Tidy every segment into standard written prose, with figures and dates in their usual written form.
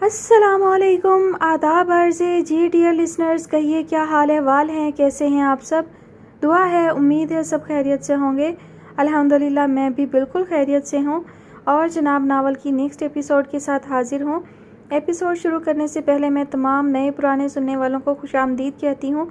السلام علیکم، آداب عرض جی ڈیئر لسنرز، کہیے کیا حال احوال ہیں، کیسے ہیں آپ سب؟ دعا ہے، امید ہے سب خیریت سے ہوں گے۔ الحمدللہ میں بھی بالکل خیریت سے ہوں اور جناب ناول کی نیکسٹ ایپیسوڈ کے ساتھ حاضر ہوں۔ ایپیسوڈ شروع کرنے سے پہلے میں تمام نئے پرانے سننے والوں کو خوش آمدید کہتی ہوں۔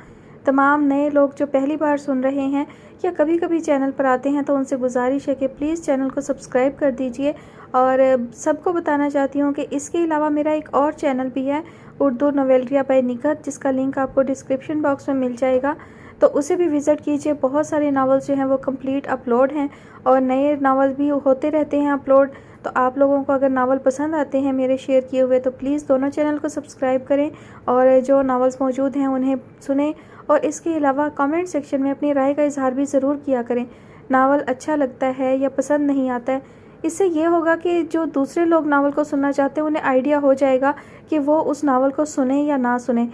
تمام نئے لوگ جو پہلی بار سن رہے ہیں یا کبھی کبھی چینل پر آتے ہیں تو ان سے گزارش ہے کہ پلیز چینل کو سبسکرائب کر دیجئے، اور سب کو بتانا چاہتی ہوں کہ اس کے علاوہ میرا ایک اور چینل بھی ہے، اردو نویلریا بائی نگہت، جس کا لنک آپ کو ڈسکرپشن باکس میں مل جائے گا، تو اسے بھی وزٹ کیجئے۔ بہت سارے ناولز جو ہیں وہ کمپلیٹ اپلوڈ ہیں اور نئے ناول بھی ہوتے رہتے ہیں اپلوڈ۔ تو آپ لوگوں کو اگر ناول پسند آتے ہیں میرے شیئر کیے ہوئے تو پلیز دونوں چینل کو سبسکرائب کریں اور جو ناولز موجود ہیں انہیں سنیں، اور اس کے علاوہ کامنٹ سیکشن میں اپنی رائے کا اظہار بھی ضرور کیا کریں۔ ناول اچھا لگتا ہے یا پسند نہیں آتا ہے، اس سے یہ ہوگا کہ جو دوسرے لوگ ناول کو سننا چاہتے ہیں انہیں آئیڈیا ہو جائے گا کہ وہ اس ناول کو سنیں یا نہ سنیں۔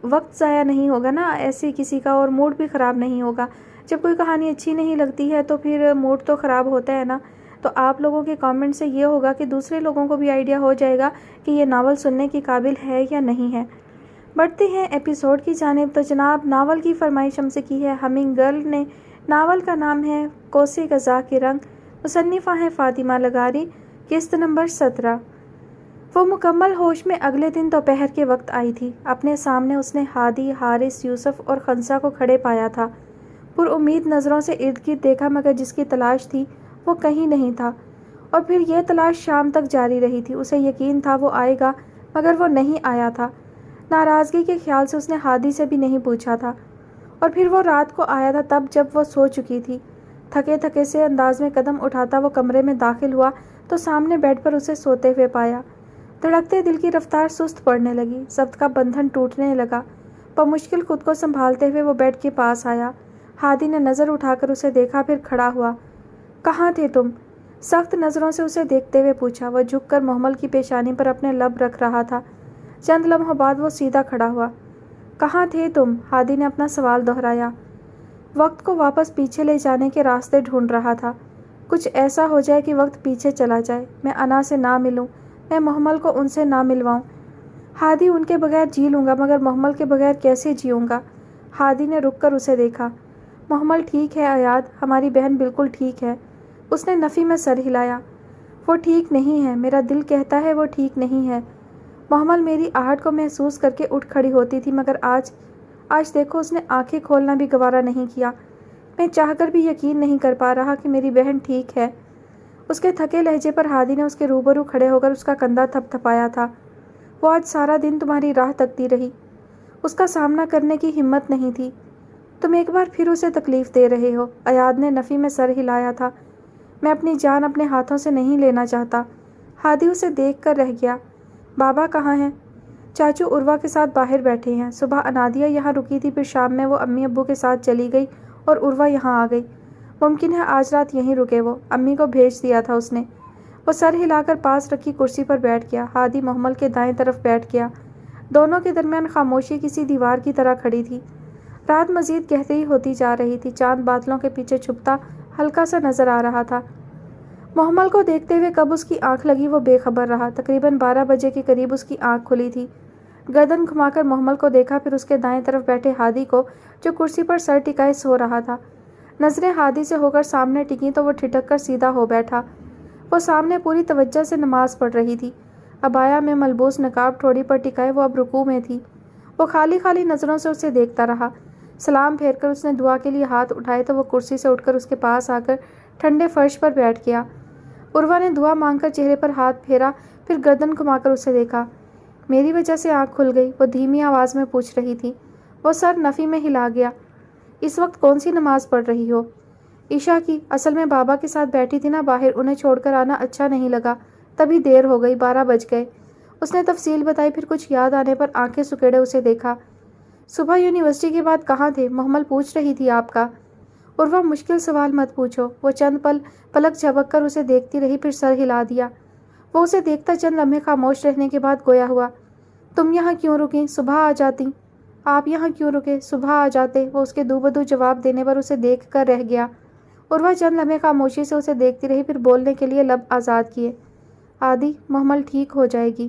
وقت ضائع نہیں ہوگا نا ایسے کسی کا، اور موڈ بھی خراب نہیں ہوگا۔ جب کوئی کہانی اچھی نہیں لگتی ہے تو پھر موڈ تو خراب ہوتا ہے نا۔ تو آپ لوگوں کے کامنٹ سے یہ ہوگا کہ دوسرے لوگوں کو بھی آئیڈیا ہو جائے گا کہ یہ ناول سننے کے قابل ہے یا نہیں ہے۔ بڑھتے ہیں ایپیسوڈ کی جانب۔ تو جناب ناول کی فرمائش ہم سے کی ہے ہمنگ گرل نے۔ ناول کا نام ہے کوسے قضا کے رنگ، مصنفہ ہیں فاطمہ لغاری، قسط نمبر 17۔ وہ مکمل ہوش میں اگلے دن دوپہر کے وقت آئی تھی۔ اپنے سامنے اس نے ہادی، حارث، یوسف اور خنسا کو کھڑے پایا تھا۔ پر امید نظروں سے ارد گرد دیکھا، مگر جس کی تلاش تھی وہ کہیں نہیں تھا، اور پھر یہ تلاش شام تک جاری رہی تھی۔ اسے یقین تھا وہ آئے گا، مگر وہ نہیں آیا تھا۔ ناراضگی کے خیال سے اس نے ہادی سے بھی نہیں پوچھا تھا، اور پھر وہ رات کو آیا تھا تب جب وہ سو چکی تھی۔ تھکے تھکے سے انداز میں قدم اٹھاتا وہ کمرے میں داخل ہوا تو سامنے بیڈ پر اسے سوتے ہوئے پایا۔ دھڑکتے دل کی رفتار سست پڑنے لگی، ضبط کا بندھن ٹوٹنے لگا۔ بمشکل خود کو سنبھالتے ہوئے وہ بیڈ کے پاس آیا۔ ہادی نے نظر اٹھا کر اسے دیکھا، پھر کھڑا ہوا۔ کہاں تھے تم؟ سخت نظروں سے اسے دیکھتے ہوئے پوچھا۔ وہ جھک کر محمل کی پیشانی پر اپنے لب رکھ رہا تھا۔ چند لمحوں بعد وہ سیدھا کھڑا ہوا۔ کہاں تھے تم؟ ہادی نے اپنا سوال دہرایا۔ وقت کو واپس پیچھے لے جانے کے راستے ڈھونڈ رہا تھا۔ کچھ ایسا ہو جائے کہ وقت پیچھے چلا جائے، میں انا سے نہ ملوں، میں محمل کو ان سے نہ ملواؤں۔ ہادی ان کے بغیر جی لوں گا، مگر محمل کے بغیر کیسے جیوں گا؟ ہادی نے رک کر اسے دیکھا۔ محمل ٹھیک ہے ایاد، ہماری بہن بالکل ٹھیک ہے۔ اس نے نفی میں سر ہلایا۔ وہ ٹھیک نہیں ہے، میرا دل کہتا ہے وہ ٹھیک نہیں ہے۔ محمل میری آہٹ کو محسوس کر کے اٹھ کھڑی ہوتی تھی، مگر آج دیکھو اس نے آنکھیں کھولنا بھی گوارا نہیں کیا۔ میں چاہ کر بھی یقین نہیں کر پا رہا کہ میری بہن ٹھیک ہے۔ اس کے تھکے لہجے پر ہادی نے اس کے روبرو کھڑے ہو کر اس کا کندھا تھپ تھپایا تھا۔ وہ آج سارا دن تمہاری راہ تکتی رہی، اس کا سامنا کرنے کی ہمت نہیں تھی۔ تم ایک بار پھر اسے تکلیف دے رہے ہو۔ ایاد نے نفی میں سر ہلایا تھا۔ میں اپنی جان اپنے ہاتھوں سے نہیں لینا چاہتا۔ ہادی اسے دیکھ کر رہ گیا۔ بابا کہاں ہیں؟ چاچو عروہ کے ساتھ باہر بیٹھے ہیں۔ صبح انادیہ یہاں رکی تھی، پھر شام میں وہ امی ابو کے ساتھ چلی گئی اور عروہ یہاں آ گئی۔ ممکن ہے آج رات یہیں رکے وہ، امی کو بھیج دیا تھا اس نے۔ وہ سر ہلا کر پاس رکھی کرسی پر بیٹھ گیا۔ ہادی محمل کے دائیں طرف بیٹھ گیا۔ دونوں کے درمیان خاموشی کسی دیوار کی طرح کھڑی تھی۔ رات مزید گہری ہوتی جا رہی تھی، چاند بادلوں کے پیچھے چھپتا ہلکا سا نظر آ رہا تھا۔ محمل کو دیکھتے ہوئے کب اس کی آنکھ لگی وہ بے خبر رہا۔ تقریباً 12 بجے کے قریب اس کی آنکھ کھلی تھی۔ گردن گھما کر محمل کو دیکھا، پھر اس کے دائیں طرف بیٹھے ہادی کو جو کرسی پر سر ٹکائے سو رہا تھا۔ نظریں ہادی سے ہو کر سامنے ٹکیں تو وہ ٹھٹک کر سیدھا ہو بیٹھا۔ وہ سامنے پوری توجہ سے نماز پڑھ رہی تھی۔ عبایا میں ملبوس نقاب ٹھوڑی پر ٹکائے وہ اب رکوع میں تھی۔ وہ خالی خالی نظروں سے اسے دیکھتا رہا۔ سلام پھیر کر اس نے دعا کے لیے ہاتھ اٹھائے تو وہ کرسی سے اٹھ کر اس کے پاس آ کر ٹھنڈے فرش پر بیٹھ گیا۔ عروہ نے دعا مانگ کر چہرے پر ہاتھ پھیرا، پھر گردن گھما کر اسے دیکھا۔ میری وجہ سے آنکھ کھل گئی؟ وہ دھیمی آواز میں پوچھ رہی تھی۔ وہ سر نفی میں ہلا گیا۔ اس وقت کون سی نماز پڑھ رہی ہو؟ عشاء کی۔ اصل میں بابا کے ساتھ بیٹھی تھی نا باہر، انہیں چھوڑ کر آنا اچھا نہیں لگا، تبھی دیر ہو گئی، 12 بج گئے۔ اس نے تفصیل بتائی، پھر کچھ یاد آنے پر آنکھیں سکیڑے اسے دیکھا۔ صبح یونیورسٹی کے بعد کہاں تھے؟ محمل پوچھ رہی تھی آپ کا۔ عروہ مشکل سوال مت پوچھو۔ وہ چند پل پلک جھپک کر اسے دیکھتی رہی، پھر سر ہلا دیا۔ وہ اسے دیکھتا چند لمحے خاموش رہنے کے بعد گویا ہوا۔ تم یہاں کیوں رکیں؟ صبح آ جاتی۔ آپ یہاں کیوں رکے؟ صبح آ جاتے۔ وہ اس کے دو بدو جواب دینے پر اسے دیکھ کر رہ گیا۔ عروہ چند لمحے خاموشی سے اسے دیکھتی رہی، پھر بولنے کے لیے لب آزاد کیے۔ آدی، محمل ٹھیک ہو جائے گی۔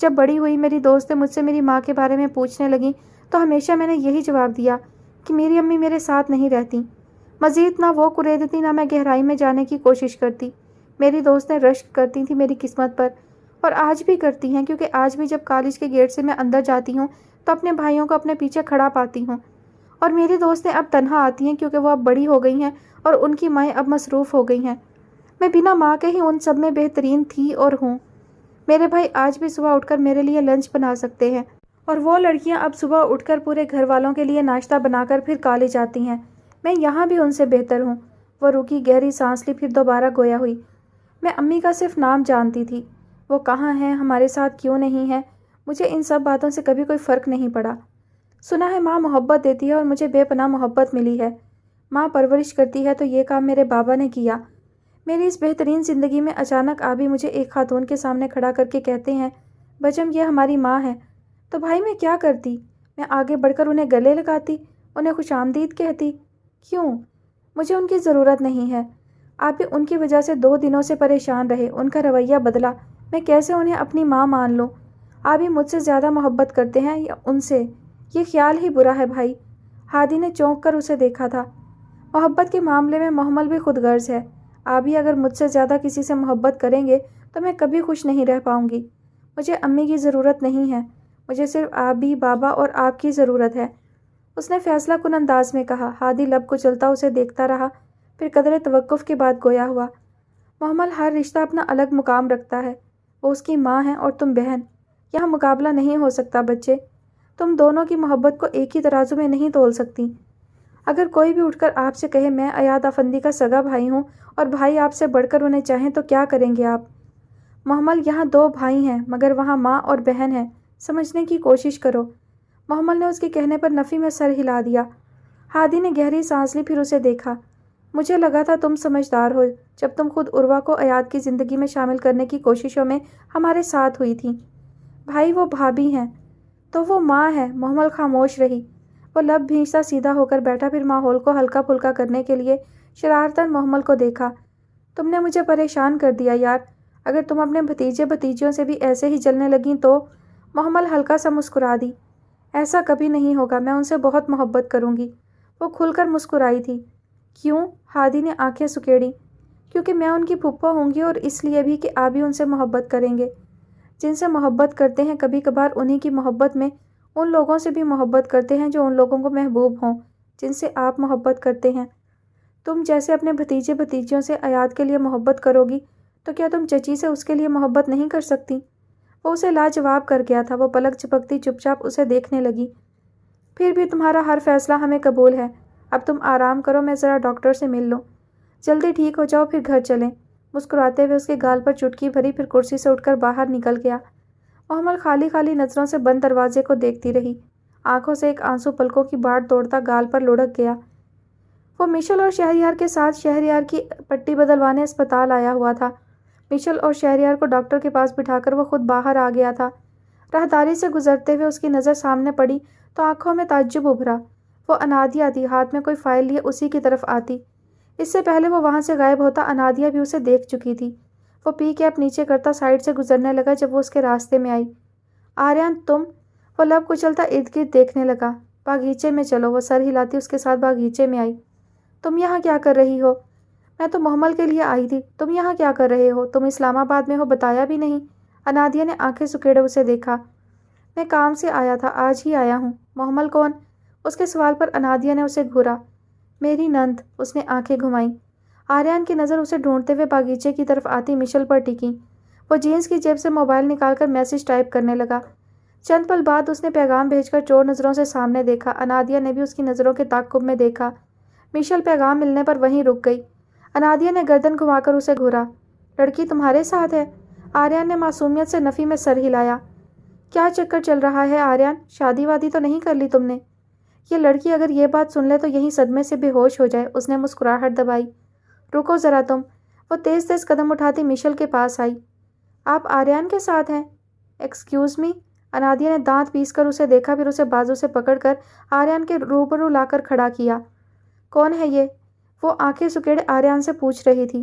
جب بڑی ہوئی میری دوستیں مجھ سے میری ماں کے بارے میں پوچھنے لگیں تو ہمیشہ میں نے یہی جواب دیا کہ میری امی میرے ساتھ نہیں رہتی۔ مزید نہ وہ کریدتی نہ میں گہرائی میں جانے کی کوشش کرتی۔ میری دوستیں رشک کرتی تھیں میری قسمت پر، اور آج بھی کرتی ہیں، کیونکہ آج بھی جب کالج کے گیٹ سے میں اندر جاتی ہوں تو اپنے بھائیوں کو اپنے پیچھے کھڑا پاتی ہوں۔ اور میری دوستیں اب تنہا آتی ہیں کیونکہ وہ اب بڑی ہو گئی ہیں اور ان کی مائیں اب مصروف ہو گئی ہیں۔ میں بنا ماں کے ہی ان سب میں بہترین تھی اور ہوں۔ میرے بھائی آج بھی صبح اٹھ کر میرے لیے لنچ بنا سکتے ہیں، اور وہ لڑکیاں اب صبح اٹھ کر پورے گھر والوں کے لیے ناشتہ بنا کر پھر کالج آتی ہیں۔ میں یہاں بھی ان سے بہتر ہوں۔ وہ رکی، گہری سانس لی، پھر دوبارہ گویا ہوئی۔ میں امی کا صرف نام جانتی تھی۔ وہ کہاں ہیں، ہمارے ساتھ کیوں نہیں ہیں، مجھے ان سب باتوں سے کبھی کوئی فرق نہیں پڑا۔ سنا ہے ماں محبت دیتی ہے اور مجھے بے پناہ محبت ملی ہے۔ ماں پرورش کرتی ہے تو یہ کام میرے بابا نے کیا۔ میری اس بہترین زندگی میں اچانک آبی مجھے ایک خاتون کے سامنے کھڑا کر کے کہتے ہیں، بچم یہ ہماری ماں ہے۔ تو بھائی میں کیا کرتی؟ میں آگے بڑھ کر انہیں گلے لگاتی، انہیں خوش آمدید کہتی؟ کیوں؟ مجھے ان کی ضرورت نہیں ہے۔ آپ بھی ان کی وجہ سے 2 دنوں سے پریشان رہے، ان کا رویہ بدلا، میں کیسے انہیں اپنی ماں مان لوں؟ آپ بھی مجھ سے زیادہ محبت کرتے ہیں یا ان سے؟ یہ خیال ہی برا ہے بھائی۔ ہادی نے چونک کر اسے دیکھا تھا۔ محبت کے معاملے میں محمل بھی خود غرض ہے۔ آپ بھی اگر مجھ سے زیادہ کسی سے محبت کریں گے تو میں کبھی خوش نہیں رہ پاؤں گی۔ مجھے امی کی ضرورت نہیں ہے، مجھے صرف آپ بھی، بابا اور آپ کی ضرورت ہے، اس نے فیصلہ کن انداز میں کہا۔ ہادی لب کو چلتا اسے دیکھتا رہا، پھر قدرے توقف کے بعد گویا ہوا۔ محمل، ہر رشتہ اپنا الگ مقام رکھتا ہے۔ وہ اس کی ماں ہے اور تم بہن۔ یہاں مقابلہ نہیں ہو سکتا بچے۔ تم دونوں کی محبت کو ایک ہی ترازو میں نہیں تول سکتی۔ اگر کوئی بھی اٹھ کر آپ سے کہے میں ایاد افندی کا سگا بھائی ہوں اور بھائی آپ سے بڑھ کر انہیں چاہیں تو کیا کریں گے آپ؟ محمل، یہاں 2 بھائی ہیں مگر وہاں ماں اور بہن ہے، سمجھنے کی کوشش کرو۔ محمل نے اس کے کہنے پر نفی میں سر ہلا دیا۔ ہادی نے گہری سانس لی، پھر اسے دیکھا۔ مجھے لگا تھا تم سمجھدار ہو جب تم خود عروہ کو ایاد کی زندگی میں شامل کرنے کی کوششوں میں ہمارے ساتھ ہوئی تھی۔ بھائی وہ بھابھی ہیں تو وہ ماں ہے۔ محمل خاموش رہی۔ وہ لب بھینچتا سیدھا ہو کر بیٹھا، پھر ماحول کو ہلکا پھلکا کرنے کے لیے شرارتاً محمل کو دیکھا۔ تم نے مجھے پریشان کر دیا یار، اگر تم اپنے بھتیجے بھتیجیوں سے بھی ایسے ہی جلنے لگیں تو؟ محمل ہلکا سا مسکرا دی۔ ایسا کبھی نہیں ہوگا، میں ان سے بہت محبت کروں گی۔ وہ کھل کر مسکرائی تھی۔ کیوں؟ ہادی نے آنکھیں سکیڑی۔ کیونکہ میں ان کی پھپھو ہوں گی، اور اس لیے بھی کہ آپ بھی ان سے محبت کریں گے۔ جن سے محبت کرتے ہیں کبھی کبھار انہی کی محبت میں ان لوگوں سے بھی محبت کرتے ہیں جو ان لوگوں کو محبوب ہوں جن سے آپ محبت کرتے ہیں۔ تم جیسے اپنے بھتیجے بھتیجیوں سے ایاد کے لیے محبت کرو گی تو کیا تم چچی سے اس کے لیے محبت نہیں کر سکتی؟ وہ اسے لاجواب کر گیا تھا۔ وہ پلک جھپکتی چپ چاپ اسے دیکھنے لگی۔ پھر بھی تمہارا ہر فیصلہ ہمیں قبول ہے۔ اب تم آرام کرو، میں ذرا ڈاکٹر سے مل لوں۔ جلدی ٹھیک ہو جاؤ، پھر گھر چلیں۔ مسکراتے ہوئے اس کے گال پر چٹکی بھری، پھر کرسی سے اٹھ کر باہر نکل گیا۔ محمل خالی خالی نظروں سے بند دروازے کو دیکھتی رہی۔ آنکھوں سے ایک آنسو پلکوں کی باڑ توڑتا گال پر لڑک گیا۔ وہ مشل اور شہریار کے ساتھ شہریار کی پٹی بدلوانے اسپتال آیا ہوا تھا۔ مشل اور شہریار کو ڈاکٹر کے پاس بٹھا کر وہ خود باہر آ گیا تھا۔ راہداری سے گزرتے ہوئے اس کی نظر سامنے پڑی تو آنکھوں میں تعجب ابھرا۔ وہ انادیہ تھی، ہاتھ میں کوئی فائل لیے اسی کی طرف آتی۔ اس سے پہلے وہ وہاں سے غائب ہوتا انادیہ بھی اسے دیکھ چکی تھی۔ وہ پی کیپ نیچے کرتا سائڈ سے گزرنے لگا جب وہ اس کے راستے میں آئی۔ آریان تم؟ وہ لب کچلتا ارد گرد دیکھنے لگا۔ باغیچے میں چلو، وہ سر ہلاتی اس کے ساتھ باغیچے میں آئی۔ تم یہاں کیا کر رہی ہو؟ میں تو محمل کے لیے آئی تھی، تم یہاں کیا کر رہے ہو؟ تم اسلام آباد میں ہو، بتایا بھی نہیں۔ انادیہ نے آنکھیں سکیڑے اسے دیکھا۔ میں کام سے آیا تھا، آج ہی آیا ہوں۔ محمل کون؟ اس کے سوال پر انادیہ نے اسے گھورا۔ میری نند، اس نے آنکھیں گھمائیں۔ آریان کی نظر اسے ڈھونڈتے ہوئے باغیچے کی طرف آتی مشل پر ٹکی۔ وہ جینس کی جیب سے موبائل نکال کر میسج ٹائپ کرنے لگا۔ چند پل بعد اس نے پیغام بھیج کر چور نظروں سے سامنے دیکھا۔ انادیہ نے بھی اس کی نظروں کے تعاقب میں دیکھا۔ مشل پیغام ملنے پر وہیں رک گئی۔ انادیہ نے گردن گھما کر اسے گھورا۔ لڑکی تمہارے ساتھ ہے؟ آریان نے معصومیت سے نفی میں سر ہلایا۔ کیا چکر چل رہا ہے آریان؟ شادی وادی تو نہیں کر لی تم نے؟ یہ لڑکی اگر یہ بات سن لے تو یہیں صدمے سے بے ہوش ہو جائے۔ اس نے مسکراہٹ دبائی۔ رکو ذرا تم۔ وہ تیز تیز قدم اٹھاتی مشل کے پاس آئی۔ آپ آریان کے ساتھ ہیں؟ Excuse me? انادیہ نے دانت پیس کر اسے دیکھا، پھر اسے بازو سے پکڑ کر آریان کے روبرو لا کر کھڑا کیا۔ کون ہے یہ؟ وہ آنکھیں سکیڑے آریان سے پوچھ رہی تھی۔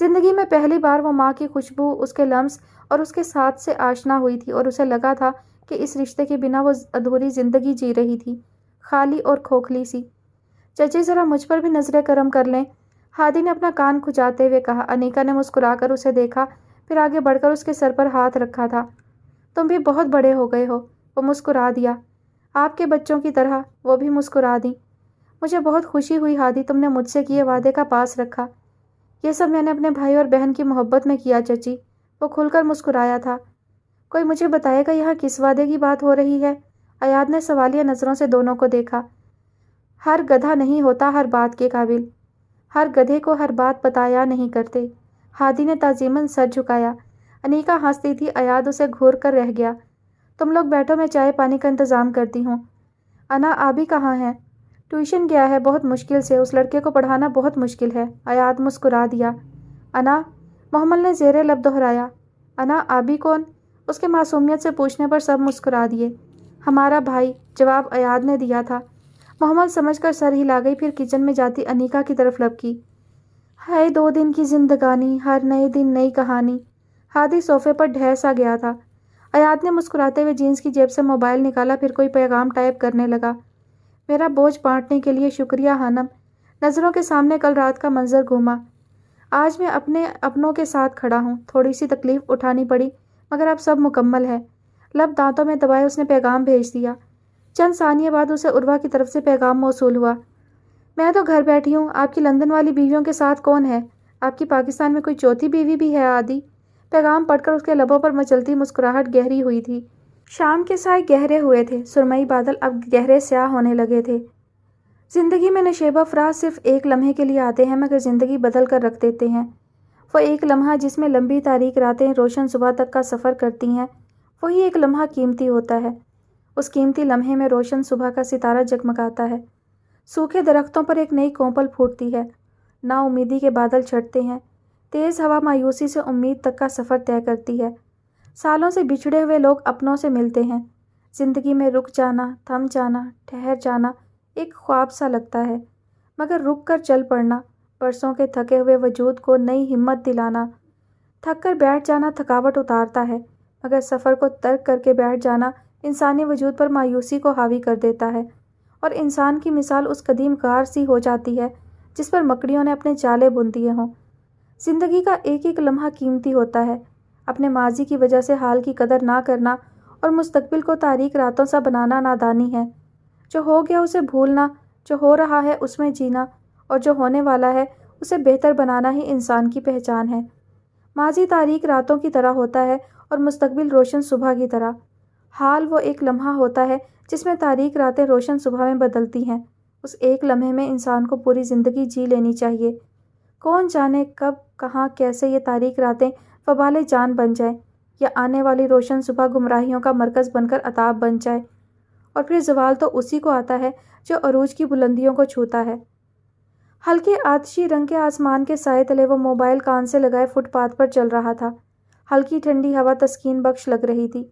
زندگی میں پہلی بار وہ ماں کی خوشبو، اس کے لمس اور اس کے ساتھ سے آشنا ہوئی تھی، اور اسے لگا تھا کہ اس رشتے کے بنا وہ ادھوری زندگی جی رہی تھی، خالی اور کھوکھلی سی۔ چچی ذرا مجھ پر بھی نظر کرم کر لیں، ہادی نے اپنا کان کھجاتے ہوئے کہا۔ انیکا نے مسکرا کر اسے دیکھا، پھر آگے بڑھ کر اس کے سر پر ہاتھ رکھا تھا۔ تم بھی بہت بڑے ہو گئے ہو، وہ مسکرا دیا۔ آپ کے بچوں کی طرح، وہ بھی مسکرا دیں۔ مجھے بہت خوشی ہوئی ہادی، تم نے مجھ سے کیے وعدے کا پاس رکھا۔ یہ سب میں نے اپنے بھائی اور بہن کی محبت میں کیا چچی، وہ کھل کر مسکرایا تھا۔ کوئی مجھے بتائے گا یہاں کس وعدے کی بات ہو رہی ہے؟ ایاد نے سوالیہ نظروں سے دونوں کو دیکھا۔ ہر گدھا نہیں ہوتا ہر بات کے قابل، ہر گدھے کو ہر بات بتایا نہیں کرتے۔ ہادی نے تعظیماً سر جھکایا۔ انیکا ہنستی تھی، ایاد اسے گھور کر رہ گیا۔ تم لوگ بیٹھو، میں چائے پانی کا انتظام کرتی ہوں۔ انا آبی کہاں ہے؟ ٹیوشن گیا ہے، بہت مشکل سے، اس لڑکے کو پڑھانا بہت مشکل ہے، ایاد مسکرا دیا۔ انا، محمل نے زیر لب دہرایا۔ انا آبی کون؟ اس کے معصومیت سے پوچھنے پر سب مسکرا دیے۔ ہمارا بھائی، جواب ایاد نے دیا تھا۔ محمل سمجھ کر سر ہلا گئی، پھر کچن میں جاتی انیکا کی طرف لپکی۔ ہائے 2 دن کی زندگانی، ہر نئے دن نئی کہانی۔ ہادی صوفے پر ڈھہ سا گیا تھا۔ ایاد نے مسکراتے ہوئے جینس کی جیب سے موبائل نکالا، پھر کوئی پیغام ٹائپ کرنے لگا۔ میرا بوجھ بانٹنے کے لیے شکریہ ہانم۔ نظروں کے سامنے کل رات کا منظر گھوما۔ آج میں اپنے اپنوں کے ساتھ کھڑا ہوں، تھوڑی سی تکلیف اٹھانی پڑی، مگر اب سب مکمل ہے۔ لب دانتوں میں دبائے اس نے پیغام بھیج دیا۔ چند ثانیے بعد اسے عروہ کی طرف سے پیغام موصول ہوا۔ میں تو گھر بیٹھی ہوں، آپ کی لندن والی بیویوں کے ساتھ کون ہے؟ آپ کی پاکستان میں کوئی چوتھی بیوی بھی ہے آدی؟ پیغام پڑھ کر اس کے لبوں پر مچلتی مسکراہٹ گہری ہوئی تھی۔ شام کے سائے گہرے ہوئے تھے، سرمئی بادل اب گہرے سیاہ ہونے لگے تھے۔ زندگی میں نشیب افراز صرف ایک لمحے کے لیے آتے ہیں، مگر زندگی بدل کر رکھ دیتے ہیں۔ وہ ایک لمحہ جس میں لمبی تاریک راتیں روشن صبح تک کا سفر کرتی ہیں، وہی ایک لمحہ قیمتی ہوتا ہے۔ اس قیمتی لمحے میں روشن صبح کا ستارہ جگمگاتا ہے، سوکھے درختوں پر ایک نئی کونپل پھوٹتی ہے، نا امیدی کے بادل چھٹتے ہیں، تیز ہوا مایوسی سے امید تک کا سفر طے کرتی ہے۔ سالوں سے بچھڑے ہوئے لوگ اپنوں سے ملتے ہیں۔ زندگی میں رک جانا، تھم جانا، ٹھہر جانا ایک خواب سا لگتا ہے، مگر رک کر چل پڑنا، برسوں کے تھکے ہوئے وجود کو نئی ہمت دلانا۔ تھک کر بیٹھ جانا تھکاوٹ اتارتا ہے، مگر سفر کو ترک کر کے بیٹھ جانا انسانی وجود پر مایوسی کو حاوی کر دیتا ہے، اور انسان کی مثال اس قدیم غار سی ہو جاتی ہے جس پر مکڑیوں نے اپنے جالے بن دیے ہوں۔ زندگی کا ایک ایک لمحہ قیمتی ہوتا ہے۔ اپنے ماضی کی وجہ سے حال کی قدر نہ کرنا اور مستقبل کو تاریک راتوں سا بنانا نادانی ہے۔ جو ہو گیا اسے بھولنا، جو ہو رہا ہے اس میں جینا، اور جو ہونے والا ہے اسے بہتر بنانا ہی انسان کی پہچان ہے۔ ماضی تاریک راتوں کی طرح ہوتا ہے اور مستقبل روشن صبح کی طرح۔ حال وہ ایک لمحہ ہوتا ہے جس میں تاریک راتیں روشن صبح میں بدلتی ہیں۔ اس ایک لمحے میں انسان کو پوری زندگی جی لینی چاہیے۔ کون جانے کب، کہاں، کیسے یہ تاریک راتیں وبال جان بن جائیں، یا آنے والی روشن صبح گمراہیوں کا مرکز بن کر عذاب بن جائے، اور پھر زوال تو اسی کو آتا ہے جو عروج کی بلندیوں کو چھوتا ہے۔ ہلکے آتشی رنگ کے آسمان کے سائے تلے وہ موبائل کان سے لگائے فٹ پاتھ پر چل رہا تھا۔ ہلکی ٹھنڈی ہوا تسکین بخش لگ رہی تھی۔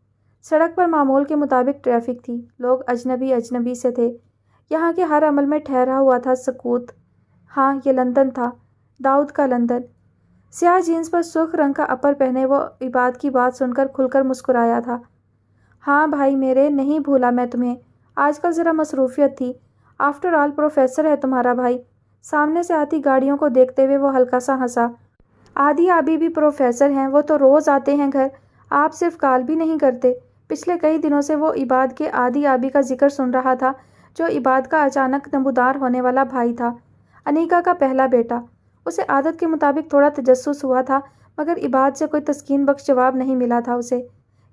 سڑک پر معمول کے مطابق ٹریفک تھی، لوگ اجنبی اجنبی سے تھے۔ یہاں کے ہر عمل میں ٹھہرا ہوا تھا سکوت۔ ہاں، یہ لندن تھا، داؤد کا لندن۔ سیاہ جینس پر سرخ رنگ کا اپر پہنے وہ عباد کی بات سن کر کھل کر مسکرایا تھا۔ ہاں بھائی میرے، نہیں بھولا میں تمہیں، آج کل ذرا مصروفیت تھی۔ آفٹر آل پروفیسر ہے تمہارا بھائی۔ سامنے سے آتی گاڑیوں کو دیکھتے ہوئے وہ ہلکا سا ہنسا۔ آدی آبی بھی پروفیسر ہیں، وہ تو روز آتے ہیں گھر، آپ صرف کال بھی نہیں کرتے۔ پچھلے کئی دنوں سے وہ عباد کے آدی آبی کا ذکر سن رہا تھا، جو عباد کا اچانک نمودار ہونے والا بھائی تھا، انیکا کا پہلا بیٹا۔ اسے عادت کے مطابق تھوڑا تجسس ہوا تھا، مگر عباد سے کوئی تسکین بخش جواب نہیں ملا تھا اسے۔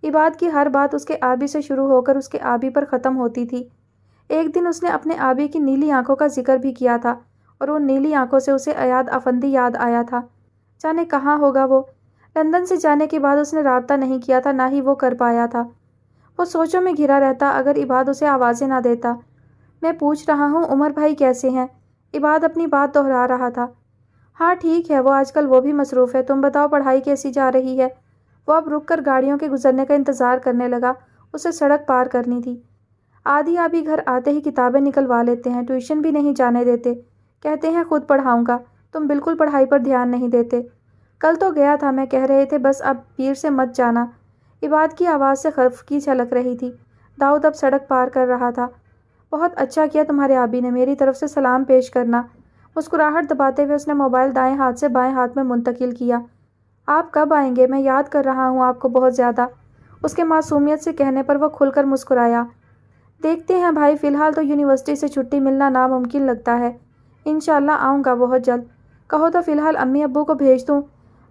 عباد کی ہر بات اس کے آبی سے شروع ہو کر اس کے آبی پر ختم ہوتی تھی۔ ایک دن اس نے اپنے آبی کی نیلی آنکھوں کا ذکر بھی کیا تھا، اور ان نیلی آنکھوں سے اسے ایاد افندی یاد آیا تھا۔ جانے کہاں ہوگا وہ؟ لندن سے جانے کے بعد اس نے رابطہ نہیں کیا تھا، نہ ہی وہ کر پایا تھا۔ وہ سوچوں میں گھرا رہتا اگر عباد اسے آوازیں نہ دیتا۔ میں پوچھ رہا ہوں عمر بھائی کیسے ہیں؟ عباد اپنی بات دہرا رہا تھا۔ ہاں ٹھیک ہے، وہ آج کل وہ بھی مصروف ہے۔ تم بتاؤ پڑھائی کیسی جا رہی ہے؟ وہ اب رک کر گاڑیوں کے گزرنے کا انتظار کرنے لگا، اسے سڑک پار کرنی تھی۔ آدھی آبی گھر آتے ہی کتابیں نکلوا لیتے ہیں، ٹیوشن بھی نہیں جانے دیتے، کہتے ہیں خود پڑھاؤں گا، تم بالکل پڑھائی پر دھیان نہیں دیتے۔ کل تو گیا تھا، میں کہہ رہے تھے بس اب پیر سے مت جانا۔ عباد کی آواز سے خفگی چھلک رہی تھی۔ داؤد اب سڑک پار کر رہا تھا۔ بہت اچھا کیا تمہارے آبی نے، میری طرف سے سلام پیش کرنا۔ مسکراہٹ دباتے ہوئے اس نے موبائل دائیں ہاتھ سے بائیں ہاتھ میں منتقل کیا۔ آپ کب آئیں گے؟ میں یاد کر رہا ہوں آپ کو بہت زیادہ۔ اس کے معصومیت سے کہنے پر وہ کھل کر مسکرایا۔ دیکھتے ہیں بھائی، فی الحال تو یونیورسٹی سے چھٹی ملنا ناممکن لگتا ہے۔ انشاءاللہ آؤں گا بہت جلد۔ کہو تو فی الحال امی ابو کو بھیج دوں؟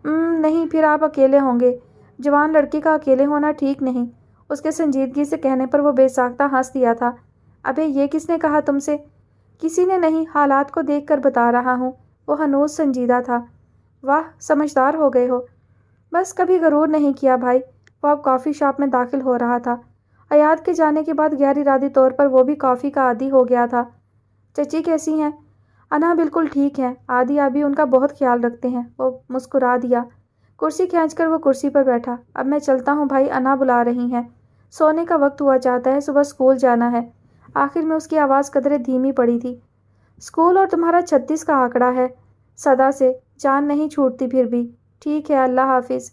نہیں، پھر آپ اکیلے ہوں گے۔ جوان لڑکی کا اکیلے ہونا ٹھیک نہیں۔ اس کے سنجیدگی سے کہنے پر وہ بے ساختہ ہنس دیا تھا۔ ابے یہ کس نے کہا تم سے؟ کسی نے نہیں، حالات کو دیکھ کر بتا رہا ہوں۔ وہ ہنوز سنجیدہ تھا۔ واہ، سمجھدار ہو گئے ہو۔ بس کبھی غرور نہیں کیا بھائی۔ وہ اب کافی شاپ میں داخل ہو رہا تھا۔ ایاد کے جانے کے بعد غیر ارادی طور پر وہ بھی کافی کا عادی ہو گیا تھا۔ چچی کیسی ہیں؟ انا بالکل ٹھیک ہیں، آدی ابھی ان کا بہت خیال رکھتے ہیں۔ وہ مسکرا دیا۔ کرسی کھینچ کر وہ کرسی پر بیٹھا۔ اب میں چلتا ہوں بھائی، انا بلا رہی ہیں۔ سونے کا وقت ہوا چاہتا ہے، صبح اسکول جانا ہے۔ آخر میں اس کی آواز قدرے دھیمی پڑی تھی۔ اسکول اور تمہارا 36 کا آنکڑا ہے۔ صدا سے جان نہیں چھوٹتی پھر بھی۔ ٹھیک ہے، اللہ حافظ۔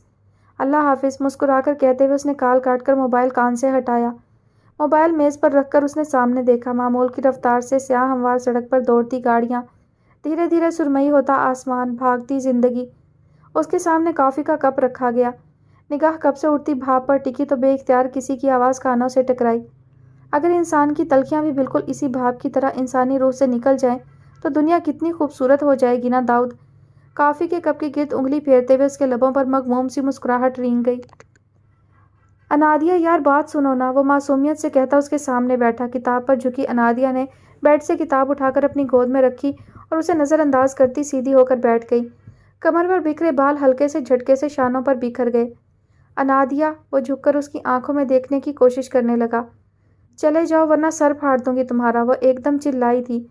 اللہ حافظ مسکرا کر کہتے ہوئے اس نے کال کاٹ کر موبائل کان سے ہٹایا۔ موبائل میز پر رکھ کر اس نے سامنے دیکھا۔ معمول کی رفتار سے سیاہ ہموار سڑک پر دوڑتی گاڑیاں، دھیرے دھیرے سرمئی ہوتا آسمان، بھاگتی زندگی۔ اس کے سامنے کافی کا کپ رکھا گیا۔ نگاہ کپ سے اٹھتی بھاپ پر ٹکی تو بے اختیار کسی کی آواز کانوں سے ٹکرائی۔ اگر انسان کی تلخیاں بھی بالکل اسی بھاپ کی طرح انسانی روح سے نکل جائیں تو دنیا کتنی خوبصورت ہو جائے گی نا داؤد۔ کافی کے کپ کی گرد انگلی پھیرتے ہوئے اس کے لبوں پر مغموم سی مسکراہٹ رینگ گئی۔ انادیہ یار بات سنو نا، وہ معصومیت سے کہتا اس کے سامنے بیٹھا۔ کتاب پر جھکی انادیہ نے بیڈ سے کتاب اٹھا کر اپنی گود میں رکھی اور اسے نظر انداز کرتی سیدھی ہو کر بیٹھ گئی۔ کمر پر بکھرے بال ہلکے سے جھٹکے سے شانوں پر بکھر گئے۔ انادیہ، وہ جھک کر اس کی آنکھوں میں دیکھنے کی کوشش کرنے لگا۔ چلے جاؤ ورنہ سر پھاڑ دوں گی تمہارا، وہ ایک دم چلائی تھی۔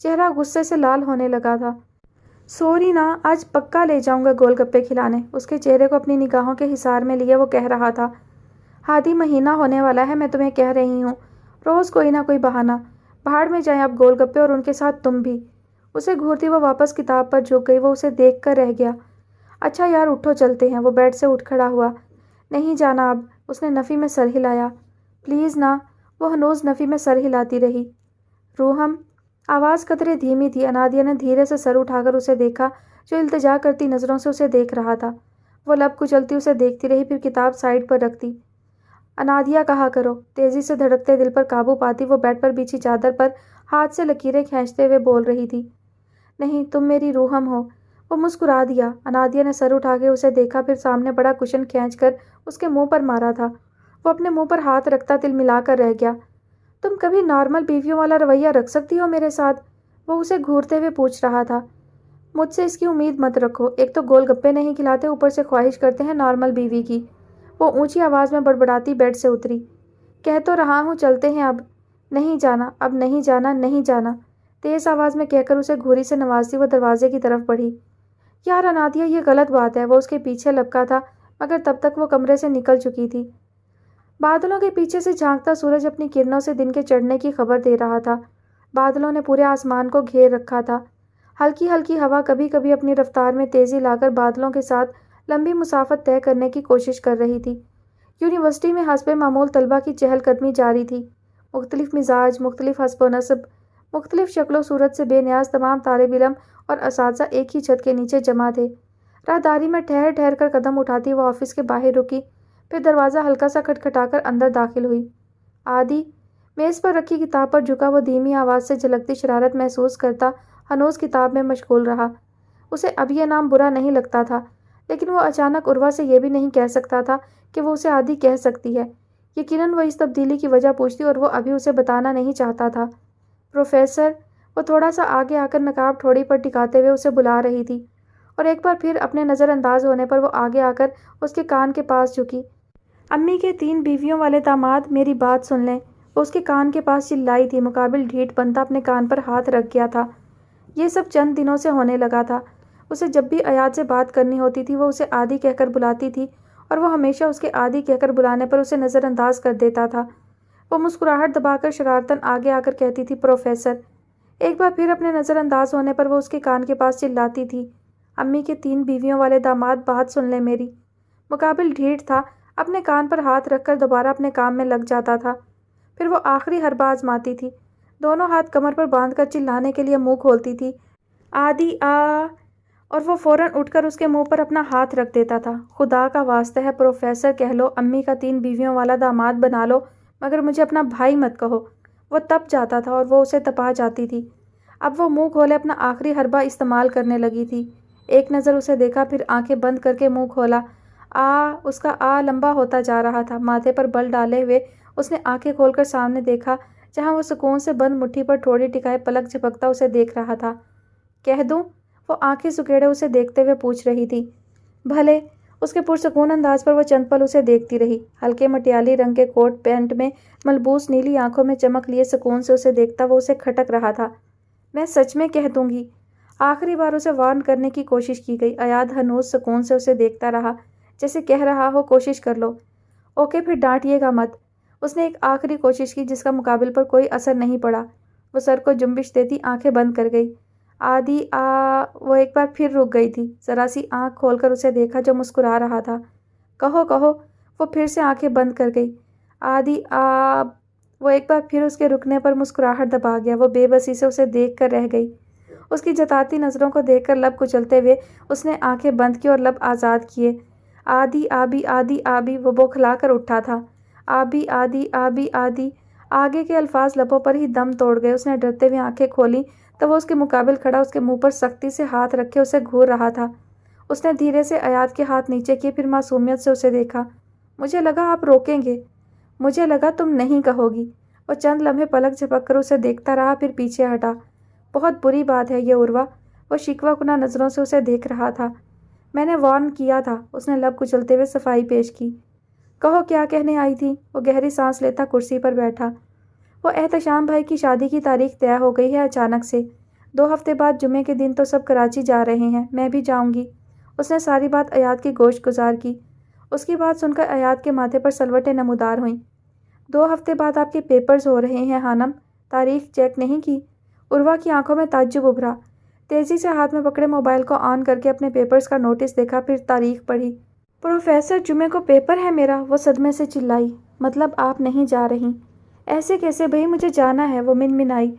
چہرہ غصے سے لال ہونے لگا تھا۔ سوری نا، آج پکا لے جاؤں گا گول گپے کھلانے۔ اس کے چہرے کو اپنی نگاہوں کے حصار میں لیے وہ کہہ رہا تھا۔ ہادی مہینہ ہونے والا ہے، میں تمہیں کہہ رہی ہوں، روز کوئی نہ کوئی بہانہ۔ بھاڑ میں جائیں اب گول گپے اور ان کے ساتھ تم بھی۔ اسے گھورتی وہ واپس کتاب پر جھک گئی۔ وہ اسے دیکھ کر رہ گیا۔ اچھا یار اٹھو چلتے ہیں۔ وہ بیڈ سے اٹھ کھڑا ہوا۔ نہیں جانا اب، اس نے نفی میں سر ہلایا۔ پلیز نا، وہ ہنوز نفی میں سر ہلاتی رہی۔ روحم، آواز قدرے دھیمی تھی۔ انادیہ نے دھیرے سے سر اٹھا کر اسے دیکھا جو التجا کرتی نظروں سے اسے دیکھ رہا تھا۔ وہ لب کچلتی اسے دیکھتی رہی، پھر کتاب سائیڈ پر رکھ دی۔ انادیہ کہا کرو۔ تیزی سے دھڑکتے دل پر قابو پاتی وہ بیڈ پر بچھی چادر پر ہاتھ سے لکیریں کھینچتے ہوئے بول رہی تھی۔ نہیں، تم میری روحم ہو۔ وہ مسکرا دیا۔ انادیہ نے سر اٹھا کے اسے دیکھا، پھر سامنے بڑا کشن کھینچ کر اس کے منہ پر مارا تھا۔ وہ اپنے منہ پر ہاتھ رکھتا تل ملا کر رہ گیا۔ تم کبھی نارمل بیویوں والا رویہ رکھ سکتی ہو میرے ساتھ؟ وہ اسے گھورتے ہوئے پوچھ رہا تھا۔ مجھ سے اس کی امید مت رکھو، ایک تو گول گپے نہیں کھلاتے، اوپر سے خواہش کرتے ہیں نارمل بیوی کی۔ وہ اونچی آواز میں بڑبڑاتی بیڈ سے اتری۔ کہہ تو رہا ہوں چلتے ہیں اب۔ نہیں جانا، اب نہیں جانا، نہیں جانا، تیز آواز میں کہہ کر اسے گھوری سے نوازتی وہ دروازے کی طرف بڑھی۔ یار انادیہ یہ غلط بات ہے، وہ اس کے پیچھے لپکا تھا مگر تب تک وہ کمرے سے نکل چکی تھی۔ بادلوں کے پیچھے سے جھانکتا سورج اپنی کرنوں سے دن کے چڑھنے کی خبر دے رہا تھا۔ بادلوں نے پورے آسمان کو گھیر رکھا تھا۔ ہلکی ہلکی ہوا کبھی کبھی اپنی رفتار میں تیزی لا کر بادلوں کے ساتھ لمبی مسافت طے کرنے کی کوشش کر رہی تھی۔ یونیورسٹی میں حسب معمول طلبہ کی چہل قدمی جاری تھی۔ مختلف مزاج، مختلف حسب و نسب، مختلف شکل و صورت سے بے نیاز تمام طالب علم اور اساتذہ ایک ہی چھت کے نیچے جمع تھے۔ راہداری میں ٹھہر ٹھہر کر قدم اٹھاتی وہ آفس کے باہر رکی، پھر دروازہ ہلکا سا کھٹکھٹا کر اندر داخل ہوئی۔ آدی، میز پر رکھی کتاب پر جھکا وہ دھیمی آواز سے جھلکتی شرارت محسوس کرتا ہنوز کتاب میں مشغول رہا۔ اسے اب یہ نام برا نہیں لگتا تھا، لیکن وہ اچانک عروہ سے یہ بھی نہیں کہہ سکتا تھا کہ وہ اسے آدی کہہ سکتی ہے۔ یقیناً وہ اس تبدیلی کی وجہ پوچھتی اور وہ ابھی اسے بتانا نہیں چاہتا تھا۔ پروفیسر، وہ تھوڑا سا آگے آ کر نقاب ٹھوڑی پر ٹکاتے ہوئے اسے بلا رہی تھی، اور ایک بار پھر اپنے نظر انداز ہونے پر وہ آگے آ کر اس کے کان کے پاس جھکی۔ امی کے 3 بیویوں والے داماد، میری بات سن لیں، وہ اس کے کان کے پاس چلائی تھی۔ مقابل ڈھیٹ بنتا اپنے کان پر ہاتھ رکھ گیا تھا۔ یہ سب چند دنوں سے ہونے لگا تھا۔ اسے جب بھی ایاد سے بات کرنی ہوتی تھی وہ اسے آدی کہہ کر بلاتی تھی، اور وہ ہمیشہ اس کے آدی کہہ کر بلانے پر اسے نظر انداز کر دیتا تھا۔ وہ مسکراہٹ دبا کر شرارتاً آگے آ کر کہتی تھی، پروفیسر۔ ایک بار پھر اپنے نظر انداز ہونے پر وہ اس کے کان کے پاس چلاتی تھی، امی کے 3 بیویوں والے داماد بات سن لیں میری۔ مقابل ڈھیٹ تھا، اپنے کان پر ہاتھ رکھ کر دوبارہ اپنے کام میں لگ جاتا تھا۔ پھر وہ آخری حربہ آزماتی تھی، دونوں ہاتھ کمر پر باندھ کر چلانے کے لیے منہ کھولتی تھی، آدی آ، اور وہ فوراً اٹھ کر اس کے منہ پر اپنا ہاتھ رکھ دیتا تھا۔ خدا کا واسطہ ہے پروفیسر کہہ لو، امی کا 3 بیویوں والا داماد بنا لو، مگر مجھے اپنا بھائی مت کہو۔ وہ تپ جاتا تھا اور وہ اسے تپا جاتی تھی۔ اب وہ منہ کھولے اپنا آخری حربہ استعمال کرنے لگی تھی۔ ایک نظر اسے دیکھا، پھر آنکھیں بند کر کے منہ کھولا۔ اس کا لمبا ہوتا جا رہا تھا۔ ماتھے پر بل ڈالے ہوئے اس نے آنکھیں کھول کر سامنے دیکھا، جہاں وہ سکون سے بند مٹھی پر ٹھوڑی ٹکائے پلک جھپکتا اسے دیکھ رہا تھا۔ کہہ دوں؟ وہ آنکھیں سکیڑے اسے دیکھتے ہوئے پوچھ رہی تھی۔ بھلے۔ اس کے پرسکون انداز پر وہ چند پل اسے دیکھتی رہی۔ ہلکے مٹیالی رنگ کے کوٹ پینٹ میں ملبوس نیلی آنکھوں میں چمک لیے سکون سے اسے دیکھتا وہ اسے کھٹک رہا تھا۔ میں سچ میں کہہ دوں گی۔ آخری بار اسے وارن کرنے کی کوشش کی گئی۔ ایاد ہنوز سکون سے اسے دیکھتا رہا، جیسے کہہ رہا ہو کوشش کر لو۔ اوکے، پھر ڈانٹیے گا مت۔ اس نے ایک آخری کوشش کی جس کا مقابل پر کوئی اثر نہیں پڑا۔ وہ سر کو جنبش دیتی آنکھیں بند کر گئی۔ آدی وہ ایک بار پھر رک گئی تھی، ذرا سی آنکھ کھول کر اسے دیکھا جو مسکرا رہا تھا۔ کہو کہو۔ وہ پھر سے آنکھیں بند کر گئی۔ آدی وہ ایک بار پھر اس کے رکنے پر مسکراہٹ دبا گیا۔ وہ بے بسی سے اسے دیکھ کر رہ گئی۔ اس کی جتاتی نظروں کو دیکھ کر لب کچلتے ہوئے اس نے آنکھیں بند کی اور لب آزاد کیے۔ آدی آبی آدی آبی، وہ بوکھلا کر اٹھا تھا۔ آبی آدی آبی آدی، آگے کے الفاظ لبوں پر ہی دم توڑ گئے۔ اس نے ڈرتے ہوئے آنکھیں کھولیں تو وہ اس کے مقابل کھڑا اس کے منہ پر سختی سے ہاتھ رکھے اسے گھور رہا تھا۔ اس نے دھیرے سے ایاد کے ہاتھ نیچے کیے، پھر معصومیت سے اسے دیکھا۔ مجھے لگا آپ روکیں گے، مجھے لگا تم نہیں کہو گی۔ وہ چند لمحے پلک جھپک کر اسے دیکھتا رہا، پھر پیچھے ہٹا۔ بہت بری بات ہے یہ عروہ۔ وہ شکوہ کناں نظروں سے اسے دیکھ رہا تھا۔ میں نے وارن کیا تھا۔ اس نے لب کچلتے ہوئے صفائی پیش کی۔ کہو کیا کہنے آئی تھی؟ وہ گہری سانس لیتا کرسی پر بیٹھا۔ وہ احتشام بھائی کی شادی کی تاریخ طے ہو گئی ہے اچانک سے۔ 2 ہفتے بعد جمعے کے دن تو سب کراچی جا رہے ہیں، میں بھی جاؤں گی۔ اس نے ساری بات ایاد کی گوشت گزار کی۔ اس کی بات سن کر ایاد کے ماتھے پر سلوٹیں نمودار ہوئیں۔ 2 ہفتے بعد آپ کے پیپرز ہو رہے ہیں ہانم، تاریخ چیک نہیں کی؟ عروہ کی آنکھوں میں تعجب ابھرا۔ تیزی سے ہاتھ میں پکڑے موبائل کو آن کر کے اپنے پیپرز کا نوٹس دیکھا، پھر تاریخ پڑھی۔ پروفیسر، جمعے کو پیپر ہے میرا، وہ صدمے سے چلائی۔ مطلب آپ نہیں جا رہی؟ ایسے کیسے بھئی، مجھے جانا ہے، وہ منمنائی۔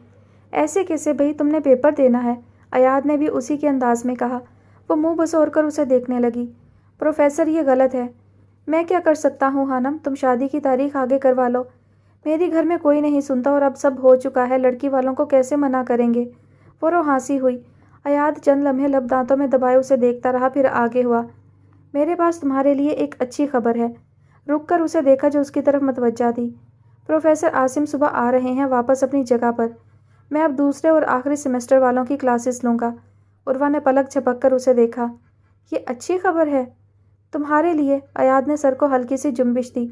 ایسے کیسے بھئی، تم نے پیپر دینا ہے؟ ایاد نے بھی اسی کے انداز میں کہا۔ وہ منہ بسور کر اسے دیکھنے لگی۔ پروفیسر، یہ غلط ہے۔ میں کیا کر سکتا ہوں ہانم؟ تم شادی کی تاریخ آگے کروا لو۔ میری گھر میں کوئی نہیں سنتا اور اب سب ہو چکا ہے، لڑکی والوں کو کیسے منع کریں گے؟ وہ روحانسی ہوئی۔ ایاد چند لمحے لب دانتوں میں دبائے اسے دیکھتا رہا، پھر آگے ہوا۔ میرے پاس تمہارے لیے ایک اچھی خبر ہے۔ رک کر اسے دیکھا جو اس کی طرف متوجہ تھی۔ پروفیسر عاصم صبح آ رہے ہیں واپس اپنی جگہ پر۔ میں اب دوسرے اور آخری سیمسٹر والوں کی کلاسز لوں گا۔ عروہ نے پلک جھپک کر اسے دیکھا۔ یہ اچھی خبر ہے تمہارے لیے؟ ایاد نے سر کو ہلکی سی جنبش دی۔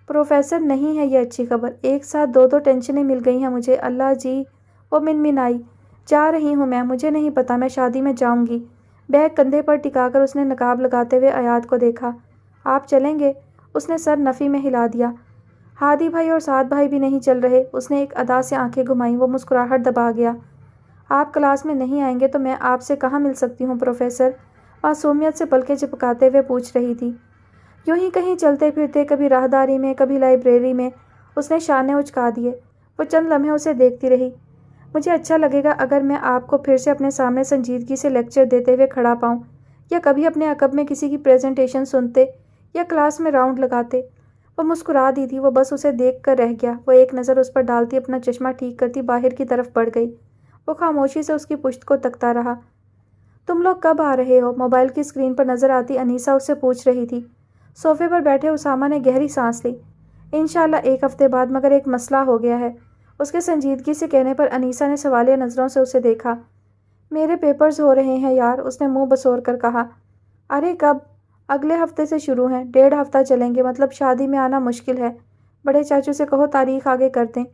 پروفیسر، نہیں ہے یہ اچھی خبر، ایک ساتھ 2 ٹینشنیں مل گئی ہیں مجھے، اللہ جی۔ وہ منمنائی۔ جا رہی ہوں میں، مجھے نہیں پتا، میں شادی میں جاؤں گی۔ بیگ کندھے پر ٹکا کر اس نے نقاب لگاتے ہوئے ایاد کو دیکھا۔ آپ چلیں گے؟ اس نے سر نفی میں ہلا دیا۔ ہادی بھائی اور سعد بھائی بھی نہیں چل رہے؟ اس نے ایک ادا سے آنکھیں گھمائیں۔ وہ مسکراہٹ دبا گیا۔ آپ کلاس میں نہیں آئیں گے تو میں آپ سے کہاں مل سکتی ہوں پروفیسر؟ معصومیت سے پلکیں چپکاتے ہوئے پوچھ رہی تھی۔ یوں ہی کہیں چلتے پھرتے، کبھی راہداری میں، کبھی لائبریری میں۔ اس نے شانے اچکا دیے۔ وہ چند لمحے اسے دیکھتی رہی۔ مجھے اچھا لگے گا اگر میں آپ کو پھر سے اپنے سامنے سنجیدگی سے لیکچر دیتے ہوئے کھڑا پاؤں، یا کبھی اپنے عقب میں کسی کی پریزنٹیشن سنتے یا کلاس میں راؤنڈ لگاتے۔ وہ مسکرا دی تھی۔ وہ بس اسے دیکھ کر رہ گیا۔ وہ ایک نظر اس پر ڈالتی اپنا چشمہ ٹھیک کرتی باہر کی طرف بڑھ گئی۔ وہ خاموشی سے اس کی پشت کو تکتا رہا۔ تم لوگ کب آ رہے ہو؟ موبائل کی اسکرین پر نظر آتی انیسہ اس سے پوچھ رہی تھی۔ صوفے پر بیٹھے اسامہ نے گہری سانس لی۔ انشاءاللہ 1 ہفتے بعد، مگر ایک مسئلہ ہو گیا ہے۔ اس کے سنجیدگی سے کہنے پر انیسہ نے سوالیہ نظروں سے اسے دیکھا۔ میرے پیپرز ہو رہے ہیں یار، اس نے منہ بسور کر کہا۔ ارے کب؟ اگلے ہفتے سے شروع ہیں، 1.5 ہفتہ چلیں گے، مطلب شادی میں آنا مشکل ہے۔ بڑے چاچو سے کہو تاریخ آگے کر دیں۔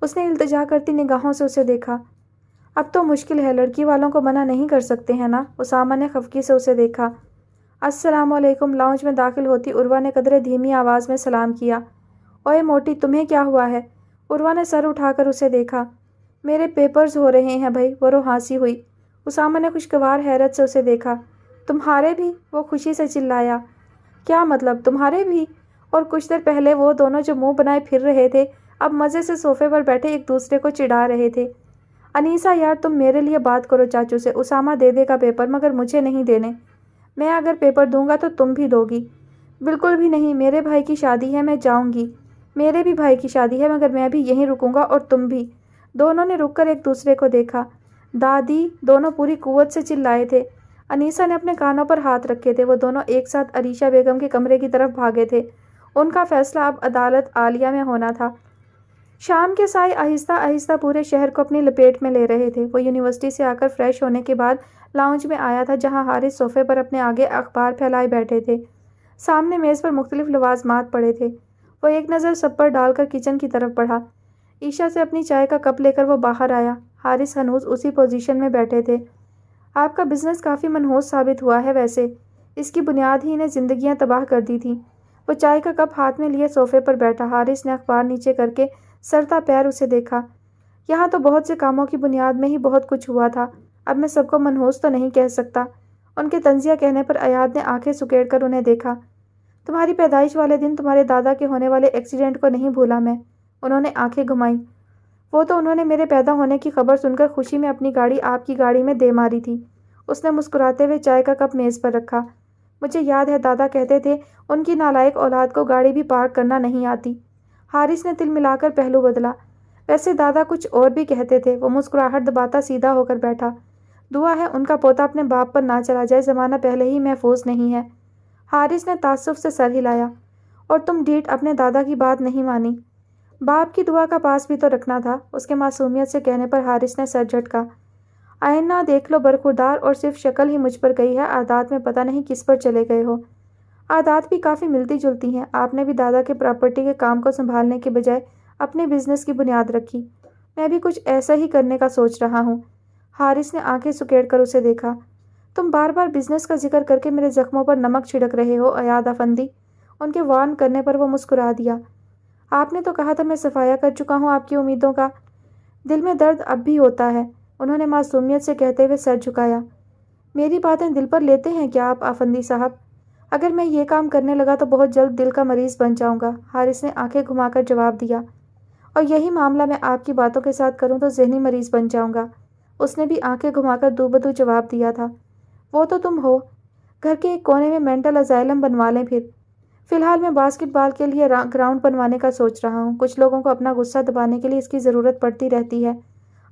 اس نے التجا کرتی نگاہوں سے اسے دیکھا۔ اب تو مشکل ہے، لڑکی والوں کو منع نہیں کر سکتے ہیں نا؟ اسامہ نے خفگی سے اسے دیکھا۔ السلام علیکم۔ لاؤنج میں داخل ہوتی عروہ نے قدرے دھیمی آواز میں سلام کیا۔ اوئے موٹی، تمہیں کیا ہوا ہے؟ عروہ نے سر اٹھا کر اسے دیکھا۔ میرے پیپرز ہو رہے ہیں بھائی، وہ روحانسی ہوئی۔ اسامہ نے خوشگوار حیرت سے اسے دیکھا۔ تمہارے بھی؟ وہ خوشی سے چلایا۔ کیا مطلب تمہارے بھی؟ اور کچھ دیر پہلے وہ دونوں جو منہ بنائے پھر رہے تھے اب مزے سے صوفے پر بیٹھے ایک دوسرے کو چڑھا رہے تھے۔ انیسہ یار تم میرے لیے بات کرو چاچو سے، اسامہ دے دے گا پیپر مگر مجھے نہیں دینے۔ میں اگر پیپر دوں گا تو تم بھی دو گی؟ بالکل بھی نہیں، میرے بھائی کی شادی ہے، میں جاؤں گی۔ میرے بھی بھائی کی شادی ہے مگر میں بھی یہیں رکوں گا اور تم بھی۔ دونوں نے رک کر ایک دوسرے کو دیکھا۔ دادی دونوں پوری قوت سے چلائے تھے۔ انیسہ نے اپنے کانوں پر ہاتھ رکھے تھے۔ وہ دونوں ایک ساتھ عریشہ بیگم کے کمرے کی طرف بھاگے تھے۔ ان کا فیصلہ اب عدالت عالیہ میں ہونا تھا۔ شام کے سائے آہستہ آہستہ پورے شہر کو اپنی لپیٹ میں لے رہے تھے۔ وہ یونیورسٹی سے آ کر فریش ہونے کے بعد لاؤنج میں آیا تھا جہاں حارث صوفے پر اپنے آگے اخبار پھیلائے بیٹھے تھے۔ سامنے میز پر مختلف لوازمات پڑے تھے۔ وہ ایک نظر سب پر ڈال کر کچن کی طرف بڑھا۔ عشاء سے اپنی چائے کا کپ لے کر وہ باہر آیا۔ حارث ہنوز اسی پوزیشن میں بیٹھے تھے۔ آپ کا بزنس کافی منحوس ثابت ہوا ہے ویسے، اس کی بنیاد ہی نے زندگیاں تباہ کر دی تھیں۔ وہ چائے کا کپ ہاتھ میں لیے صوفے پر بیٹھا۔ حارث نے اخبار نیچے کر کے سرتا پیر اسے دیکھا۔ یہاں تو بہت سے کاموں کی بنیاد میں ہی بہت کچھ ہوا تھا، اب میں سب کو منحوس تو نہیں کہہ سکتا۔ ان کے طنزیہ کہنے پر ایاد نے آنکھیں سکیڑ کر انہیں دیکھا۔ تمہاری پیدائش والے دن تمہارے دادا کے ہونے والے ایکسیڈنٹ کو نہیں بھولا میں۔ انہوں نے آنکھیں گھمائیں۔ وہ تو انہوں نے میرے پیدا ہونے کی خبر سن کر خوشی میں اپنی گاڑی آپ کی گاڑی میں دے ماری تھی۔ اس نے مسکراتے ہوئے چائے کا کپ میز پر رکھا۔ مجھے یاد ہے دادا کہتے تھے ان کی نالائق اولاد کو گاڑی بھی پارک کرنا نہیں آتی۔ حارث نے تل ملا کر پہلو بدلا۔ ویسے دادا کچھ اور بھی کہتے تھے۔ وہ مسکراہٹ دباتا سیدھا ہو کر بیٹھا۔ دعا ہے ان کا پوتا اپنے باپ پر نہ چلا جائے، زمانہ پہلے ہی محفوظ نہیں ہے۔ حارث نے تعصب سے سر ہلایا۔ اور تم ڈیٹ اپنے دادا کی بات نہیں مانی؟ باپ کی دعا کا پاس بھی تو رکھنا تھا۔ اس کے معصومیت سے کہنے پر حارث نے سر جھٹکا۔ آئینہ دیکھ لو برخوردار، اور صرف شکل ہی مجھ پر گئی ہے، عادات میں پتہ نہیں کس پر چلے گئے ہو۔ عادات بھی کافی ملتی جلتی ہیں۔ آپ نے بھی دادا کے پراپرٹی کے کام کو سنبھالنے کے بجائے اپنے بزنس کی بنیاد رکھی۔ میں بھی کچھ ایسا ہی کرنے کا سوچ رہا ہوں۔ حارث نے آنکھیں سکیڑ کر اسے دیکھا۔ تم بار بار بزنس کا ذکر کر کے میرے زخموں پر نمک چھڑک رہے ہو ایاد افندی۔ ان کے وارن کرنے پر وہ مسکرا دیا۔ آپ نے تو کہا تھا میں صفایا کر چکا ہوں آپ کی امیدوں کا۔ دل میں درد اب بھی ہوتا ہے، انہوں نے معصومیت سے کہتے ہوئے سر جھکایا۔ میری باتیں دل پر لیتے ہیں کیا آپ افندی صاحب؟ اگر میں یہ کام کرنے لگا تو بہت جلد دل کا مریض بن جاؤں گا، حارث نے آنکھیں گھما کر جواب دیا۔ اور یہی معاملہ میں آپ کی باتوں کے ساتھ کروں تو ذہنی مریض بن جاؤں گا، اس نے بھی آنکھیں گھما کر دو بدو جواب دیا تھا۔ وہ تو تم ہو۔ گھر کے ایک کونے میں مینٹل ازائلم بنوا لیں پھر۔ فی الحال میں باسکٹ بال کے لیے گراؤنڈ بنوانے کا سوچ رہا ہوں۔ کچھ لوگوں کو اپنا غصہ دبانے کے لیے اس کی ضرورت پڑتی رہتی ہے۔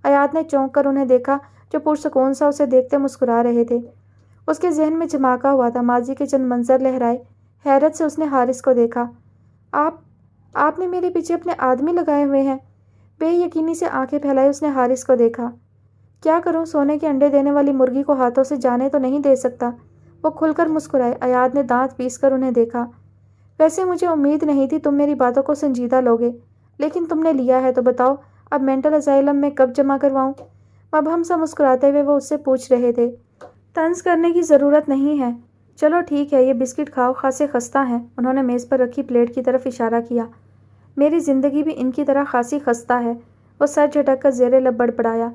ایاد نے چونک کر انہیں دیکھا جو پرسکون سا اسے دیکھتے مسکرا رہے تھے۔ اس کے ذہن میں جھماکا ہوا تھا، ماضی کے چند منظر لہرائے۔ حیرت سے اس نے حارث کو دیکھا۔ آپ نے میرے پیچھے اپنے آدمی لگائے ہوئے ہیں؟ بے یقینی سے آنکھیں پھیلائی اس نے حارث کو دیکھا۔ کیا کروں، سونے کے انڈے دینے والی مرغی کو ہاتھوں سے جانے تو نہیں دے سکتا۔ وہ کھل کر مسکرائے۔ ایاد نے دانت پیس کر انہیں دیکھا۔ ویسے مجھے امید نہیں تھی تم میری باتوں کو سنجیدہ لوگے، لیکن تم نے لیا ہے تو بتاؤ اب مینٹل ازائلم میں کب جمع کرواؤں؟ مبہم سا مسکراتے ہوئے وہ اس سے پوچھ رہے تھے۔ طنز کرنے کی ضرورت نہیں ہے، چلو ٹھیک ہے یہ بسکٹ کھاؤ، خاصے خستہ ہیں۔ انہوں نے میز پر رکھی پلیٹ کی طرف اشارہ کیا۔ میری زندگی بھی ان کی طرح خاصی خستہ ہے، وہ سر جھٹک کر زیر لب بڑبڑایا۔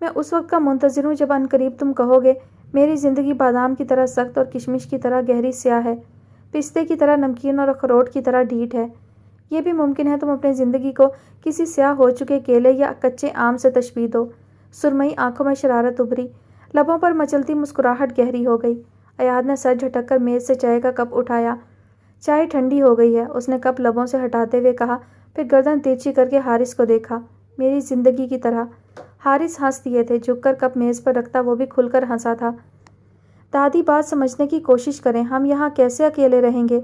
میں اس وقت کا منتظر ہوں جب عنقریب تم کہو گے میری زندگی بادام کی طرح سخت اور کشمش کی طرح گہری سیاہ ہے، پستے کی طرح نمکین اور اخروٹ کی طرح ڈھیٹ ہے۔ یہ بھی ممکن ہے تم اپنی زندگی کو کسی سیاہ ہو چکے کیلے یا کچے آم سے تشبیہ دو۔ سرمئی آنکھوں میں شرارت ابھری، لبوں پر مچلتی مسکراہٹ گہری ہو گئی۔ ایاد نے سر جھٹک کر میز سے چائے کا کپ اٹھایا۔ چائے ٹھنڈی ہو گئی ہے، اس نے کپ لبوں سے ہٹاتے ہوئے کہا، پھر گردن ترچھی کر کے حارث کو دیکھا۔ میری زندگی کی طرح۔ حارث ہنس دیے تھے، جھک کر کپ میز پر رکھتا وہ بھی کھل کر ہنسا تھا۔ دادی بات سمجھنے کی کوشش کریں، ہم یہاں کیسے اکیلے رہیں گے؟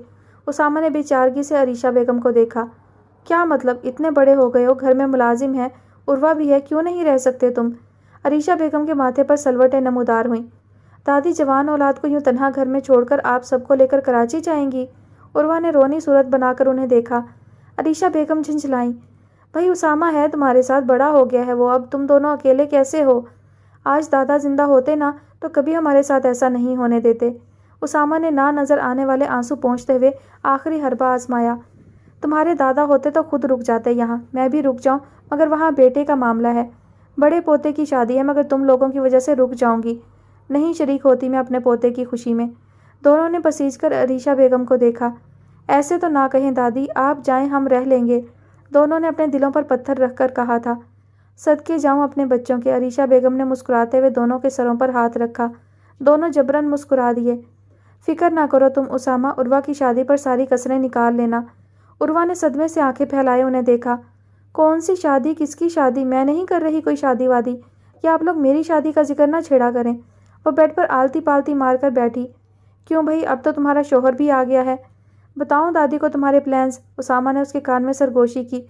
اسامہ نے بے چارگی سے عریشہ بیگم کو دیکھا۔ کیا مطلب، اتنے بڑے ہو گئے ہو، گھر میں ملازم ہے، عروہ بھی ہے، کیوں نہیں رہ سکتے تم؟ عریشہ بیگم کے ماتھے پر سلوٹیں نمودار ہوئیں۔ دادی جوان اولاد کو یوں تنہا گھر میں چھوڑ کر آپ سب کو لے کر کراچی جائیں گی؟ عروہ نے رونی صورت بنا کر انہیں دیکھا۔ عریشہ بیگم جھنجھلائیں۔ بھائی اسامہ ہے تمہارے ساتھ، بڑا ہو گیا ہے وہ، اب تم دونوں اکیلے کیسے ہو؟ آج دادا زندہ ہوتے نا تو کبھی ہمارے ساتھ ایسا نہیں ہونے دیتے۔ اسامہ نے نا نظر آنے والے آنسو پونچھتے ہوئے آخری حربہ آزمایا۔ تمہارے دادا ہوتے تو خود رک جاتے یہاں، میں بھی رک جاؤں، مگر وہاں بیٹے کا معاملہ ہے، بڑے پوتے کی شادی ہے، مگر تم لوگوں کی وجہ سے رک جاؤں گی۔ نہیں شریک ہوتی میں اپنے پوتے کی خوشی میں۔ دونوں نے پسیج کر عریشہ بیگم کو دیکھا۔ ایسے تو نہ کہیں دادی، آپ جائیں، ہم رہ لیں گے، دونوں نے اپنے دلوں پر پتھر رکھ کر کہا تھا۔ صدقے جاؤں اپنے بچوں کے، عریشہ بیگم نے مسکراتے ہوئے دونوں کے سروں پر ہاتھ رکھا۔ دونوں جبراً مسکرا دیے۔ فکر نہ کرو تم اسامہ، عروہ کی شادی پر ساری کسریں نکال لینا۔ عروہ نے صدمے سے آنکھیں پھیلائے انہیں دیکھا۔ کون سی شادی؟ کس کی شادی؟ میں نہیں کر رہی کوئی شادی وادی، یا آپ لوگ میری شادی کا ذکر نہ چھیڑا کریں۔ وہ بیڈ پر آلتی پالتی مار کر بیٹھی۔ کیوں بھائی، اب تو تمہارا شوہر بھی آ گیا ہے، بتاؤں دادی کو تمہارے پلانز؟ اسامہ نے اس کے کان میں سرگوشی کی۔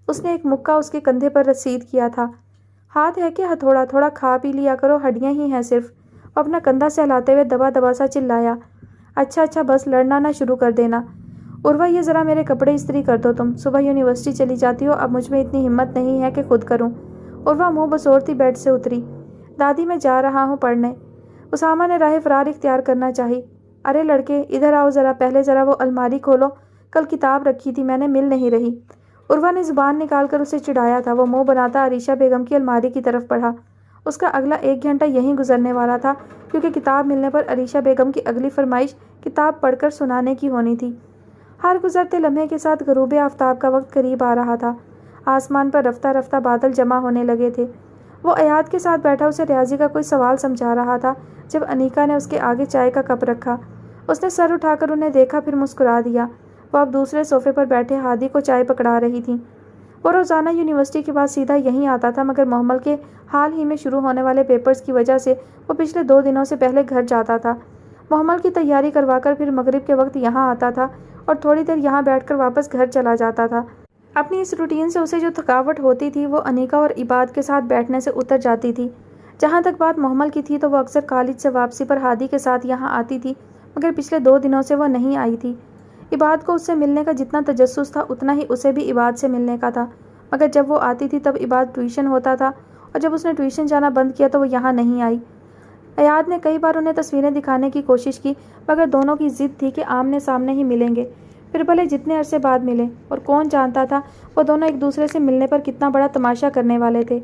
اس نے ایک مکہ اس کے کندھے پر رسید کیا تھا۔ ہاتھ ہے کہ ہتھوڑا؟ تھوڑا کھا پی لیا کرو، ہڈیاں ہی ہیں صرف۔ وہ اپنا کندھا سہلاتے ہوئے دبا دبا سا چلایا۔ اچھا بس لڑنا نہ شروع کر دینا۔ عروہ یہ ذرا میرے کپڑے استری کر دو تم، صبح یونیورسٹی چلی جاتی ہو، اب مجھ میں اتنی ہمت نہیں ہے کہ خود کروں۔ عروہ منہ بسورتی بیڈ سے اتری۔ دادی میں جا رہا ہوں پڑھنے۔ اسامہ نے راہ فرار اختیار کرنا چاہی۔ ارے لڑکے ادھر آؤ ذرا، پہلے ذرا وہ الماری کھولو، کل کتاب رکھی تھی میں نے، مل نہیں رہی۔ عروہ نے زبان نکال کر اسے چڑھایا تھا۔ وہ منہ بناتا عریشہ بیگم کی الماری کی طرف بڑھا۔ اس کا اگلا 1 گھنٹہ یہیں گزرنے والا تھا، کیونکہ کتاب ملنے پر عریشہ بیگم کی اگلی فرمائش کتاب پڑھ کر سنانے کی ہونی تھی۔ ہر گزرتے لمحے کے ساتھ غروب آفتاب کا وقت قریب آ رہا تھا۔ آسمان پر رفتہ رفتہ بادل جمع ہونے لگے تھے۔ وہ ایاد کے ساتھ بیٹھا اسے ریاضی کا کوئی سوال سمجھا رہا تھا جب انیکا نے اس کے آگے چائے کا کپ رکھا۔ اس نے سر اٹھا کر انہیں دیکھا، پھر مسکرا دیا۔ وہ اب دوسرے صوفے پر بیٹھے ہادی کو چائے پکڑا رہی تھیں۔ وہ روزانہ یونیورسٹی کے بعد سیدھا یہیں آتا تھا، مگر محمل کے حال ہی میں شروع ہونے والے پیپرز کی وجہ سے وہ پچھلے 2 دنوں سے پہلے گھر جاتا تھا۔ محمل کی تیاری کروا کر پھر مغرب کے وقت یہاں آتا تھا اور تھوڑی دیر یہاں بیٹھ کر واپس گھر چلا جاتا تھا۔ اپنی اس روٹین سے اسے جو تھکاوٹ ہوتی تھی وہ انیکا اور عباد کے ساتھ بیٹھنے سے اتر جاتی تھی۔ جہاں تک بات محمل کی تھی تو وہ اکثر کالج سے واپسی پر ہادی کے ساتھ یہاں آتی تھی، مگر پچھلے 2 دنوں سے وہ نہیں آئی تھی۔ عباد کو اس سے ملنے کا جتنا تجسس تھا اتنا ہی اسے بھی عباد سے ملنے کا تھا، مگر جب وہ آتی تھی تب عباد ٹیوشن ہوتا تھا، اور جب اس نے ٹیوشن جانا بند کیا تو وہ یہاں نہیں آئی۔ ایاد نے کئی بار انہیں تصویریں دکھانے کی کوشش کی، مگر دونوں کی ضد تھی کہ آمنے سامنے ہی ملیں گے، پھر بھلے جتنے عرصے بعد ملیں، اور کون جانتا تھا وہ دونوں ایک دوسرے سے ملنے پر کتنا بڑا تماشا کرنے والے تھے۔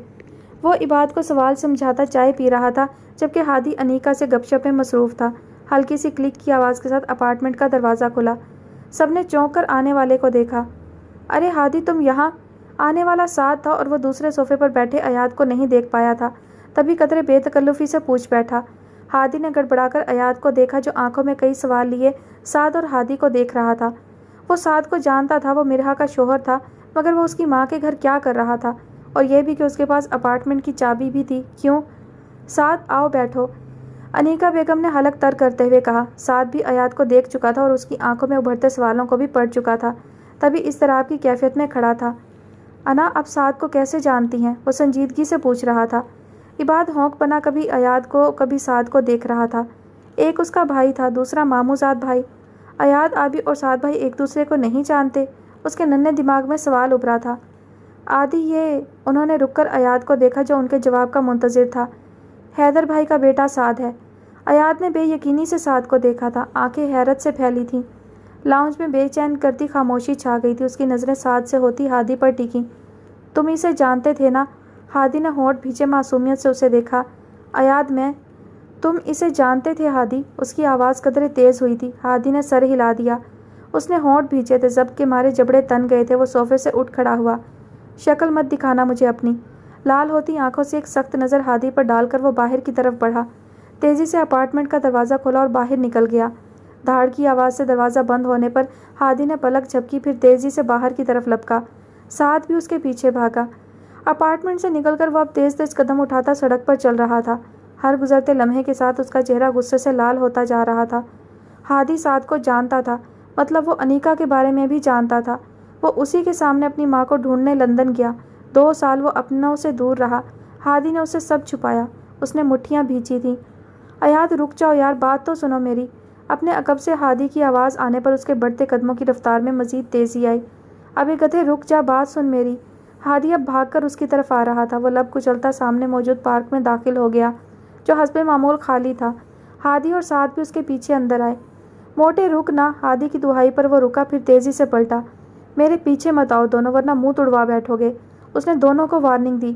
وہ عباد کو سوال سمجھاتا چائے پی رہا تھا، جبکہ ہادی انیکا سے گپ شپ میں مصروف تھا۔ ہلکی سی کلک کی آواز کے ساتھ اپارٹمنٹ کا دروازہ کھلا۔ سب نے چونک کر آنے والے کو دیکھا۔ ارے ہادی تم یہاں؟ آنے والا ساتھ تھا اور وہ دوسرے صوفے پر بیٹھے ایاد کو نہیں دیکھ پایا تھا، تبھی قدرے بے تکلفی سے پوچھ بیٹھا۔ ہادی نے گڑبڑا کر ایاد کو دیکھا جو آنکھوں میں کئی سوال لیے سعد اور ہادی کو دیکھ رہا تھا۔ وہ سعد کو جانتا تھا، وہ مرحا کا شوہر تھا، مگر وہ اس کی ماں کے گھر کیا کر رہا تھا، اور یہ بھی کہ اس کے پاس اپارٹمنٹ کی چابی بھی تھی۔ کیوں؟ سعد آؤ بیٹھو، انیکا بیگم نے حلق تر کرتے ہوئے کہا۔ سعد بھی ایاد کو دیکھ چکا تھا اور اس کی آنکھوں میں ابھرتے سوالوں کو بھی پڑھ چکا تھا، تبھی اضطراب کی کیفیت میں کھڑا تھا۔ انا اب سعد کو کیسے جانتی ہیں؟ وہ سنجیدگی سے پوچھ رہا تھا۔ عباد ہونک بنا کبھی ایاد کو کبھی سعد کو دیکھ رہا تھا۔ ایک اس کا بھائی تھا، دوسرا ماموں زاد بھائی۔ ایاد آبی اور سعد بھائی ایک دوسرے کو نہیں جانتے؟ اس کے ننھے دماغ میں سوال ابھرا تھا۔ آدی یہ، انہوں نے رک کر ایاد کو دیکھا جو ان کے جواب کا منتظر تھا۔ حیدر بھائی کا بیٹا سعد ہے۔ ایاد نے بے یقینی سے سعد کو دیکھا تھا، آنکھیں حیرت سے پھیلی تھیں۔ لاؤنج میں بے چین کرتی خاموشی چھا گئی تھی، اس کی نظریں سعد سے ہوتی ہادی پر ٹکیں۔ تم اسے جانتے تھے نا؟ ہادی نے ہونٹ بھیجے معصومیت سے اسے دیکھا۔ ایاد میں؟ تم اسے جانتے تھے ہادی؟ اس کی آواز قدرے تیز ہوئی تھی۔ ہادی نے سر ہلا دیا۔ اس نے ہونٹ بھیجے تھے، ضبط کے مارے جبڑے تن گئے تھے۔ وہ صوفے سے اٹھ کھڑا ہوا۔ شکل مت دکھانا مجھے اپنی۔ لال ہوتی آنکھوں سے ایک سخت نظر ہادی پر ڈال کر وہ باہر کی طرف بڑھا، تیزی سے اپارٹمنٹ کا دروازہ کھولا اور باہر نکل گیا۔ دھاڑ کی آواز سے دروازہ بند ہونے پر ہادی نے پلک جھپکی، پھر تیزی سے باہر کی طرف لپکا۔ سعد بھی اس کے پیچھے بھاگا۔ اپارٹمنٹ سے نکل کر وہ اب تیز تیز قدم اٹھاتا سڑک پر چل رہا تھا۔ ہر گزرتے لمحے کے ساتھ اس کا چہرہ غصے سے لال ہوتا جا رہا تھا۔ ہادی سعد کو جانتا تھا، مطلب وہ انیکا کے بارے میں بھی جانتا تھا۔ وہ اسی کے سامنے اپنی ماں کو ڈھونڈنے لندن گیا۔ 2 سال وہ اپنوں سے دور رہا۔ ہادی نے اسے سب چھپایا۔ اس نے مٹھیاں بھینچی تھیں۔ ایاد رک جاؤ یار، بات تو سنو میری۔ اپنے عقب سے ہادی کی آواز آنے پر اس کے بڑھتے قدموں کی رفتار میں مزید تیزی آئی۔ ابے گدھے رک جا، بات سن میری۔ ہادی اب بھاگ کر اس کی طرف آ رہا تھا۔ وہ لب کچلتا سامنے موجود پارک میں داخل ہو گیا جو حسب معمول خالی تھا۔ ہادی اور سعد بھی اس کے پیچھے اندر آئے۔ موٹے رک نہ، ہادی کی دہائی پر وہ رکا، پھر تیزی سے پلٹا۔ میرے پیچھے مت آؤ دونوں، ورنہ منہ تڑوا بیٹھو گے۔ اس نے دونوں کو وارننگ دی۔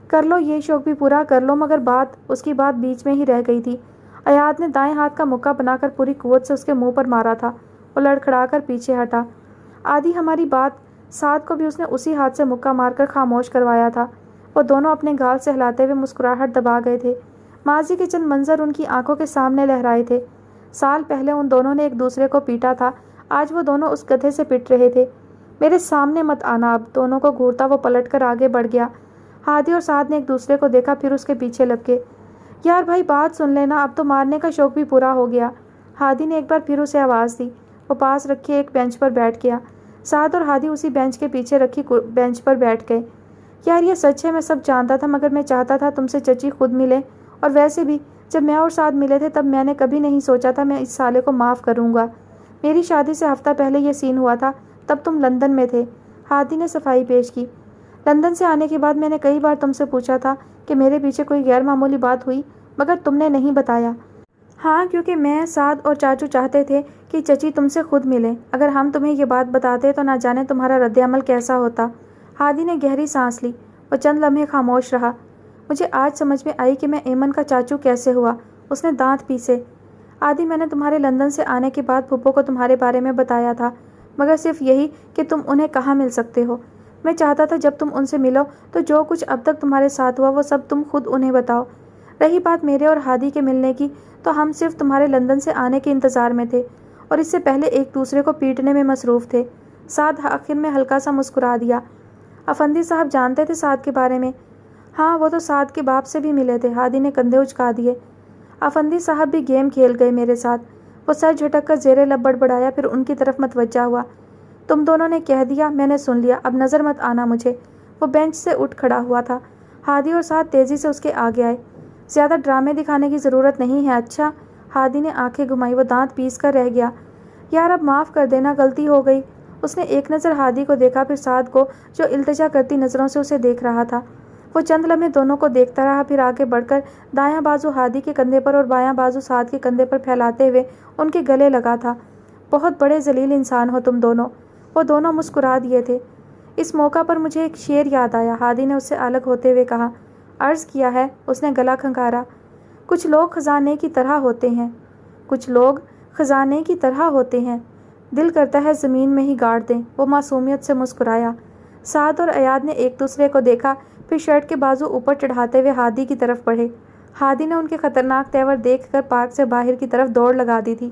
کر لو یہ شوق بھی پورا کر لو، مگر اس کی بات بیچ میں ہی رہ گئی تھی۔ ایاد نے دائیں ہاتھ کا مکہ بنا کر پوری قوت سے اس کے منہ پر مارا تھا۔ وہ لڑکھڑا کر پیچھے ہٹا۔ آدھی ہماری بات سعد کو بھی اس نے اسی ہاتھ سے مکہ مار کر خاموش کروایا تھا۔ وہ دونوں اپنے گال سہلاتے ہوئے مسکراہٹ دبا گئے تھے۔ ماضی کے چند منظر ان کی آنکھوں کے سامنے لہرائے تھے۔ سال پہلے ان دونوں نے ایک دوسرے کو پیٹا تھا، آج وہ دونوں اس گدھے سے پٹ رہے تھے۔ میرے سامنے مت آنا اب، دونوں کو گھورتا وہ پلٹ کر آگے بڑھ گیا۔ ہادی اور سعد نے ایک دوسرے کو دیکھا، پھر اس کے پیچھے لپکے۔ یار بھائی بات سن لینا، اب تو مارنے کا شوق بھی پورا ہو گیا۔ ہادی نے ایک بار پھر اسے آواز دی۔ وہ پاس رکھے ایک بینچ پر بیٹھ گیا۔ سعد اور ہادی اسی بینچ کے پیچھے رکھی بینچ پر بیٹھ گئے۔ یار یہ سچ ہے، میں سب جانتا تھا، مگر میں چاہتا تھا تم سے چچی خود ملے، اور ویسے بھی جب میں اور سعد ملے تھے تب میں نے کبھی نہیں سوچا تھا میں اس سالے کو معاف کروں گا۔ میری شادی سے ہفتہ پہلے یہ سین ہوا تھا، تب تم لندن میں تھے۔ ہادی نے صفائی پیش کی۔ لندن سے آنے کے بعد میں نے کئی بار تم سے پوچھا تھا کہ میرے پیچھے کوئی غیر معمولی بات ہوئی، مگر تم نے نہیں بتایا۔ ہاں، کیونکہ میں، سعد اور چاچو چاہتے تھے کہ چچی تم سے خود ملے۔ اگر ہم تمہیں یہ بات بتاتے تو نہ جانے تمہارا رد عمل کیسا ہوتا۔ ہادی نے گہری سانس لی۔ وہ چند لمحے خاموش رہا۔ مجھے آج سمجھ میں آئی کہ میں ایمن کا چاچو کیسے ہوا۔ اس نے دانت پیسے۔ آدی میں نے تمہارے لندن سے آنے کے بعد پھپھو کو تمہارے بارے میں بتایا تھا، مگر صرف یہی کہ تم انہیں کہاں مل سکتے ہو۔ میں چاہتا تھا جب تم ان سے ملو تو جو کچھ اب تک تمہارے ساتھ ہوا وہ سب تم خود انہیں بتاؤ۔ رہی بات میرے اور ہادی کے ملنے کی، تو ہم صرف تمہارے لندن سے آنے کے انتظار میں تھے، اور اس سے پہلے ایک دوسرے کو پیٹنے میں مصروف تھے۔ سعد آخر میں ہلکا سا مسکرا دیا۔ افندی صاحب جانتے تھے سعد کے بارے میں؟ ہاں، وہ تو سعد کے باپ سے بھی ملے تھے۔ ہادی نے کندھے اچکا دیے۔ افندی صاحب بھی گیم کھیل گئے میرے ساتھ۔ وہ سر جھٹک کر زیر لب بڑبڑایا، پھر ان کی طرف متوجہ ہوا۔ تم دونوں نے کہہ دیا، میں نے سن لیا، اب نظر مت آنا مجھے۔ وہ بینچ سے اٹھ کھڑا ہوا تھا۔ ہادی اور سعد تیزی سے اس کے آگے آئے۔ زیادہ ڈرامے دکھانے کی ضرورت نہیں ہے، اچھا؟ ہادی نے آنکھیں گھمائی۔ وہ دانت پیس کر رہ گیا۔ یار اب معاف کر دینا، غلطی ہو گئی۔ اس نے ایک نظر ہادی کو دیکھا، پھر سعد کو جو التجا کرتی نظروں سے اسے دیکھ رہا تھا۔ وہ چند لمحے دونوں کو دیکھتا رہا، پھر آگے بڑھ کر دایاں بازو ہادی کے کندھے پر اور بایاں بازو سعد کے کندھے پر پھیلاتے ہوئے ان کے گلے لگا تھا۔ بہت بڑے ذلیل انسان ہو تم دونوں۔ وہ دونوں مسکرا دیے تھے۔ اس موقع پر مجھے ایک شعر یاد آیا، ہادی نے اس سے الگ ہوتے ہوئے کہا۔ عرض کیا ہے، اس نے گلا کھنکارا۔ کچھ لوگ خزانے کی طرح ہوتے ہیں، کچھ لوگ خزانے کی طرح ہوتے ہیں، دل کرتا ہے زمین میں ہی گاڑ دیں۔ وہ معصومیت سے مسکرایا۔ سعد اور ایاد نے ایک دوسرے کو دیکھا، پھر شرٹ کے بازو اوپر چڑھاتے ہوئے ہادی کی طرف بڑھے۔ ہادی نے ان کے خطرناک تیور دیکھ کر پارک سے باہر کی طرف دوڑ لگا دی تھی۔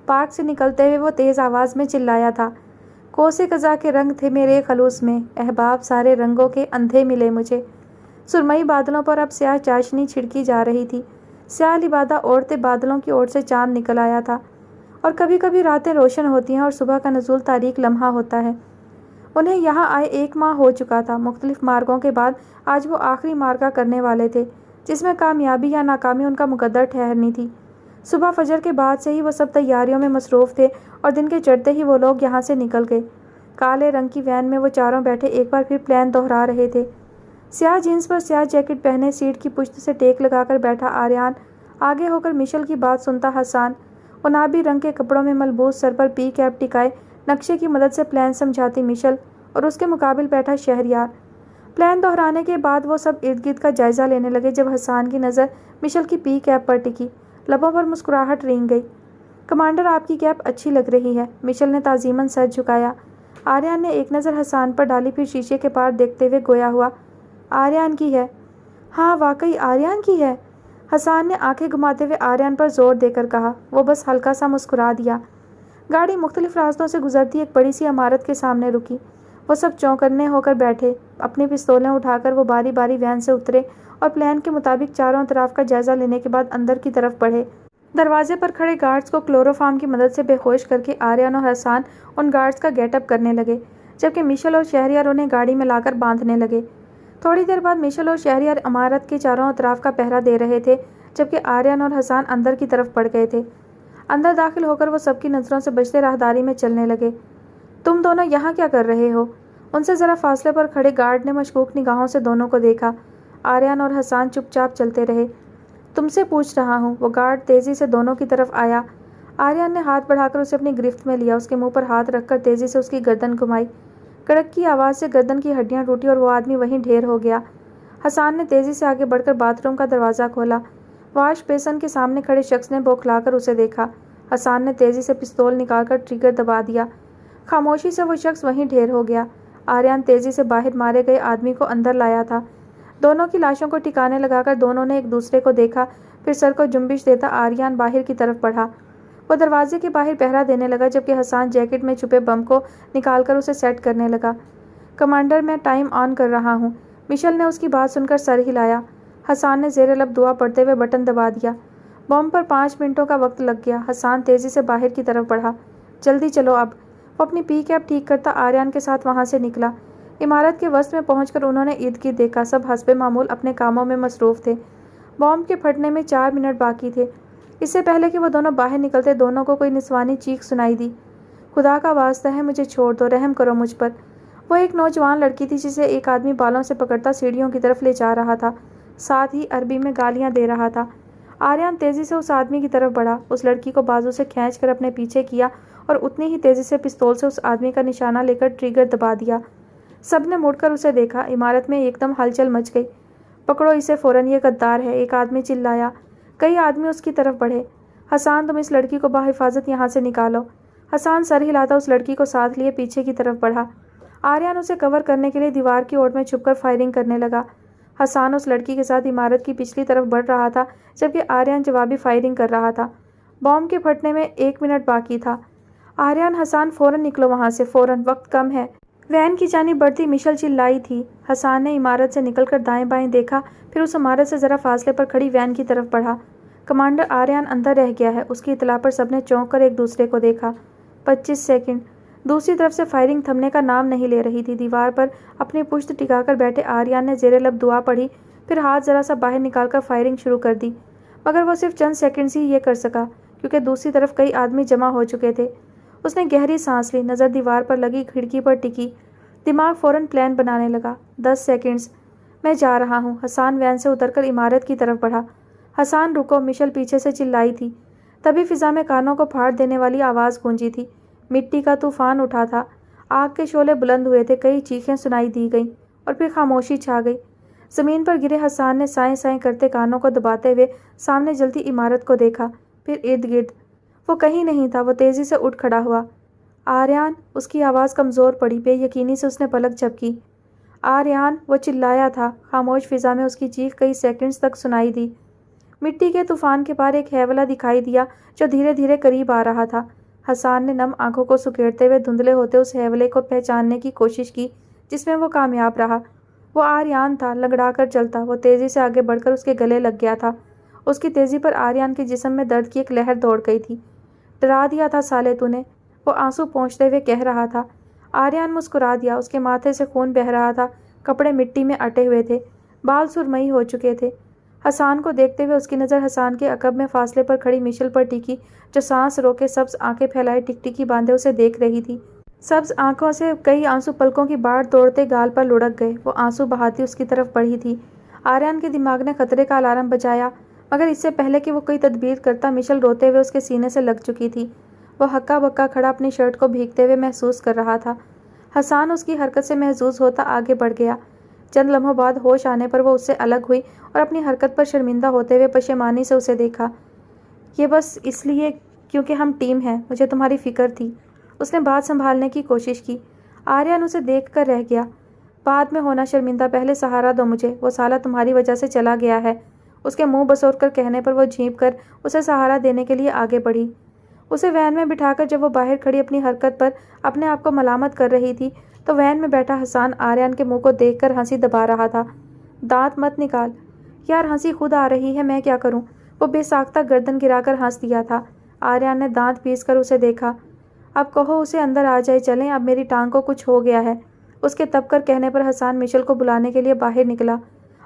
پارک سے نکلتے ہوئے وہ تیز آواز میں چلایا تھا، کوسے قضا کے رنگ تھے میرے خلوص میں، احباب سارے رنگوں کے اندھے ملے مجھے۔ سرمئی بادلوں پر اب سیاہ چاشنی چھڑکی جا رہی تھی۔ سیاہ لبادہ اوڑھتے بادلوں کی اوٹ سے چاند نکل آیا تھا، اور کبھی کبھی راتیں روشن ہوتی ہیں اور صبح کا نزول تاریک لمحہ ہوتا ہے۔ انہیں یہاں آئے 1 ماہ ہو چکا تھا۔ مختلف مارگوں کے بعد آج وہ آخری مارکہ کرنے والے تھے، جس میں کامیابی یا ناکامی ان کا مقدر ٹھہرنی تھی۔ صبح فجر کے بعد سے ہی وہ سب تیاریوں میں مصروف تھے، اور دن کے چڑھتے ہی وہ لوگ یہاں سے نکل گئے۔ کالے رنگ کی وین میں وہ چاروں بیٹھے ایک بار پھر پلان دہرا رہے تھے۔ سیاہ جینس پر سیاہ جیکٹ پہنے سیٹ کی پشت سے ٹیک لگا کر بیٹھا آریان، آگے ہو کر مشل کی بات سنتا حسان، عنابی رنگ کے کپڑوں میں ملبوس، سر پر پی کیپ ٹکائے نقشے کی مدد سے پلان سمجھاتی مشل، اور اس کے مقابل بیٹھا شہریار۔ پلان دہرانے کے بعد وہ سب ارد گرد کا جائزہ لینے لگے۔ جب حسان کی نظر مشل کی پی کیپ پر ٹکی، لبوں پر مسکراہٹ رینگ گئی۔ کمانڈر آپ کی کیپ اچھی لگ رہی ہے، مشل نے تعظیماً سر جھکایا۔ آریان نے ایک نظر حسان پر ڈالی، پھر شیشے کے پار دیکھتے ہوئے گویا ہوا، آریان کی ہے؟ ہاں واقعی آریان کی ہے، حسان نے آنکھیں گھماتے ہوئے آریان پر زور دے کر کہا۔ وہ بس ہلکا سا مسکرا دیا۔ گاڑی مختلف راستوں سے گزرتی ایک بڑی سی عمارت کے سامنے رکی۔ وہ سب چونکنے ہو کر بیٹھے۔ اپنی پستولیں اٹھا کر وہ باری باری وین سے اترے اور پلان کے مطابق چاروں اطراف کا جائزہ لینے کے بعد اندر کی طرف بڑھے۔ دروازے پر کھڑے گارڈز کو کلوروفارم کی مدد سے بے ہوش کر کے آریان اور حسان ان گارڈز کا گیٹ اپ کرنے لگے، جبکہ مشل اور شہریار انہیں گاڑی میں لا کر باندھنے لگے۔ تھوڑی دیر بعد مشل اور شہریار عمارت کے چاروں اطراف کا پہرا دے رہے تھے، جبکہ آریان اور حسان اندر کی طرف بڑھ گئے تھے۔ اندر داخل ہو کر وہ سب کی نظروں سے بچتے راہداری میں چلنے لگے۔ تم دونوں یہاں کیا کر رہے ہو؟ ان سے ذرا فاصلے پر کھڑے گارڈ نے مشکوک نگاہوں سے دونوں کو دیکھا۔ آریان اور حسان چپ چاپ چلتے رہے۔ تم سے پوچھ رہا ہوں، وہ گارڈ تیزی سے دونوں کی طرف آیا۔ آریان نے ہاتھ بڑھا کر اسے اپنی گرفت میں لیا، اس کے منہ پر ہاتھ رکھ کر تیزی سے اس کی گردن گھمائی۔ کڑک کی آواز سے گردن کی ہڈیاں ٹوٹی اور وہ آدمی وہیں ڈھیر ہو گیا۔ حسان نے تیزی سے آگے بڑھ کر باتھ روم کا دروازہ کھولا۔ واش بیسن کے سامنے کھڑے شخص نے بوکھلا کر اسے دیکھا۔ حسان نے تیزی سے پستول نکال کر ٹریگر دبا دیا۔ خاموشی سے وہ شخص وہیں ڈھیر ہو گیا۔ آریان تیزی سے باہر مارے گئے آدمی کو اندر لایا تھا۔ دونوں کی لاشوں کو ٹھکانے لگا کر دونوں نے ایک دوسرے کو دیکھا، پھر سر کو جنبش دیتا آریان باہر کی طرف بڑھا۔ وہ دروازے کے باہر پہرا دینے لگا جبکہ حسان جیکٹ میں چھپے بم کو نکال کر اسے سیٹ کرنے لگا۔ کمانڈر، میں ٹائم آن کر رہا ہوں۔ مشل نے اس کی بات سن کر سر ہلایا۔ حسان نے زیر لب دعا پڑھتے ہوئے بٹن دبا دیا۔ بم پر 5 منٹوں کا وقت لگ گیا۔ حسان تیزی سے باہر کی طرف بڑھا۔ جلدی چلو اب۔ وہ اپنی پی کیپ ٹھیک کرتا آریان کے ساتھ وہاں سے نکلا۔ عمارت کے وسط میں پہنچ کر انہوں نے ارد گرد دیکھا۔ سب حسب معمول اپنے کاموں میں مصروف تھے۔ بم کے پھٹنے میں 4 منٹ باقی تھے۔ اس سے پہلے کہ وہ دونوں باہر نکلتے دونوں کو کوئی نسوانی چیخ سنائی دی۔ خدا کا واسطہ ہے مجھے چھوڑ دو، رحم کرو مجھ پر۔ وہ ایک نوجوان لڑکی تھی جسے ایک آدمی بالوں سے پکڑتا سیڑھیوں کی طرف لے جا رہا تھا، ساتھ ہی عربی میں گالیاں دے رہا تھا۔ آریان تیزی سے اس آدمی کی طرف بڑھا، اس لڑکی کو بازو سے کھینچ کر اپنے پیچھے کیا اور اتنی ہی تیزی سے پستول سے اس آدمی کا نشانہ لے کر ٹریگر دبا دیا۔ سب نے مڑ کر اسے دیکھا۔ عمارت میں ایک دم ہلچل مچ گئی۔ پکڑو اسے فوراً، یہ غدار ہے، ایک آدمی چلایا۔ کئی آدمی اس کی طرف بڑھے۔ حسان، تم اس لڑکی کو بحفاظت یہاں سے نکالو۔ حسان سر ہلاتا اس لڑکی کو ساتھ لیے پیچھے کی طرف بڑھا۔ آریان اسے کور کرنے کے لیے دیوار کی اوٹ میں چھپ کر فائرنگ کرنے لگا۔ حسان اس لڑکی کے ساتھ عمارت کی پچھلی طرف بڑھ رہا تھا جبکہ آریان جوابی فائرنگ کر رہا تھا۔ بم کے پھٹنے میں 1 منٹ باقی تھا۔ آریان، حسان فوراً نکلو وہاں سے، فوراً، وقت کم ہے۔ وین کی جانب بڑھتی مشل چلائی تھی۔ حسان نے عمارت سے نکل کر دائیں بائیں دیکھا، پھر اس عمارت سے ذرا فاصلے پر کھڑی وین کی طرف بڑھا۔ کمانڈر، آریان اندر رہ گیا ہے۔ اس کی اطلاع پر سب نے چونک کر ایک دوسرے کو دیکھا۔ 25 سیکنڈ۔ دوسری طرف سے فائرنگ تھمنے کا نام نہیں لے رہی تھی۔ دیوار پر اپنی پشت ٹکا کر بیٹھے آریان نے زیر لب دعا پڑھی، پھر ہاتھ ذرا سا باہر نکال کر فائرنگ شروع کر دی، مگر وہ صرف چند سیکنڈز ہی یہ کر سکا کیونکہ دوسری طرف کئی آدمی جمع ہو چکے تھے۔ اس نے گہری سانس لی، نظر دیوار پر لگی کھڑکی پر ٹکی، دماغ فوراً پلان بنانے لگا۔ 10 سیکنڈز۔ میں جا رہا ہوں۔ حسان وین سے اتر کر عمارت کی طرف بڑھا۔ حسان رکو، مشل پیچھے سے چلائی تھی۔ تبھی فضا میں کانوں کو پھاڑ دینے والی آواز گونجی تھی۔ مٹی کا طوفان اٹھا تھا، آگ کے شعلے بلند ہوئے تھے، کئی چیخیں سنائی دی گئیں اور پھر خاموشی چھا گئی۔ زمین پر گرے حسان نے سائیں سائیں کرتے کانوں کو دباتے ہوئے سامنے جلتی عمارت کو دیکھا، پھر ارد گرد۔ وہ کہیں نہیں تھا۔ وہ تیزی سے اٹھ کھڑا ہوا۔ آریان، اس کی آواز کمزور پڑی، بے یقینی سے اس نے پلک جھپکی۔ آریان، وہ چلایا تھا۔ خاموش فضا میں اس کی چیخ کئی سیکنڈز تک سنائی دی۔ مٹی کے طوفان کے پار ایک ہیولا دکھائی دیا جو دھیرے دھیرے قریب آ رہا تھا۔ حسان نے نم آنکھوں کو سکیڑتے ہوئے دھندلے ہوتے اس ہیولے کو پہچاننے کی کوشش کی جس میں وہ کامیاب رہا۔ وہ آریان تھا، لنگڑا کر چلتا۔ وہ تیزی سے آگے بڑھ کر اس کے گلے لگ گیا تھا۔ اس کی تیزی پر آریان کے جسم میں درد کی ایک لہر دوڑ گئی تھی۔ ڈرا دیا تھا سالے تو نے، وہ آنسو پونچھتے ہوئے کہہ رہا تھا۔ آریان مسکرا دیا۔ اس کے ماتھے سے خون بہہ رہا تھا، کپڑے مٹی میں اٹے ہوئے تھے، بال سرمئی ہو چکے تھے۔ حسان کو دیکھتے ہوئے اس کی نظر حسان کے عقب میں فاصلے پر کھڑی مشل پر ٹکی جو سانس روکے سبز آنکھیں پھیلائے ٹکٹکی باندھے اسے دیکھ رہی تھی۔ سبز آنکھوں سے کئی آنسو پلکوں کی باڑ دوڑتے گال پر لڑک گئے۔ وہ آنسو بہاتی اس کی طرف بڑھی تھی۔ آریان کے دماغ نے خطرے کا الارم بجایا، مگر اس سے پہلے کہ وہ کوئی تدبیر کرتا مشل روتے ہوئے اس کے سینے سے لگ چکی تھی۔ وہ ہکا بکا کھڑا اپنی شرٹ کو بھیگتے ہوئے محسوس کر رہا تھا۔ حسان اس کی حرکت سے محظوظ ہوتا آگے بڑھ گیا۔ چند لمحوں بعد ہوش آنے پر وہ اس سے الگ ہوئی اور اپنی حرکت پر شرمندہ ہوتے ہوئے پشیمانی سے اسے دیکھا۔ یہ بس اس لیے کیونکہ ہم ٹیم ہیں، مجھے تمہاری فکر تھی۔ اس نے بات سنبھالنے کی کوشش کی۔ آریان اسے دیکھ کر رہ گیا۔ بعد میں ہونا شرمندہ، پہلے سہارا دو مجھے، وہ سالہ تمہاری وجہ سے چلا گیا ہے۔ اس کے منہ بسور کر کہنے پر وہ جھینپ کر اسے سہارا دینے کے لیے آگے بڑھی۔ اسے وین میں بٹھا کر جب وہ باہر کھڑی اپنی حرکت پر اپنے آپ کو ملامت کر رہی تھی تو وین میں بیٹھا حسان آریان کے منہ کو دیکھ کر ہنسی دبا رہا تھا۔ دانت مت نکال۔ یار ہنسی خود آ رہی ہے، میں کیا کروں؟ وہ بے ساختہ گردن گرا کر ہنس دیا تھا۔ آریان نے دانت پیس کر اسے دیکھا۔ اب کہو اسے اندر آ جائے، چلیں، اب میری ٹانگ کو کچھ ہو گیا ہے۔ اس کے تب کر کہنے پر حسان مشل کو بلانے کے لیے باہر نکلا۔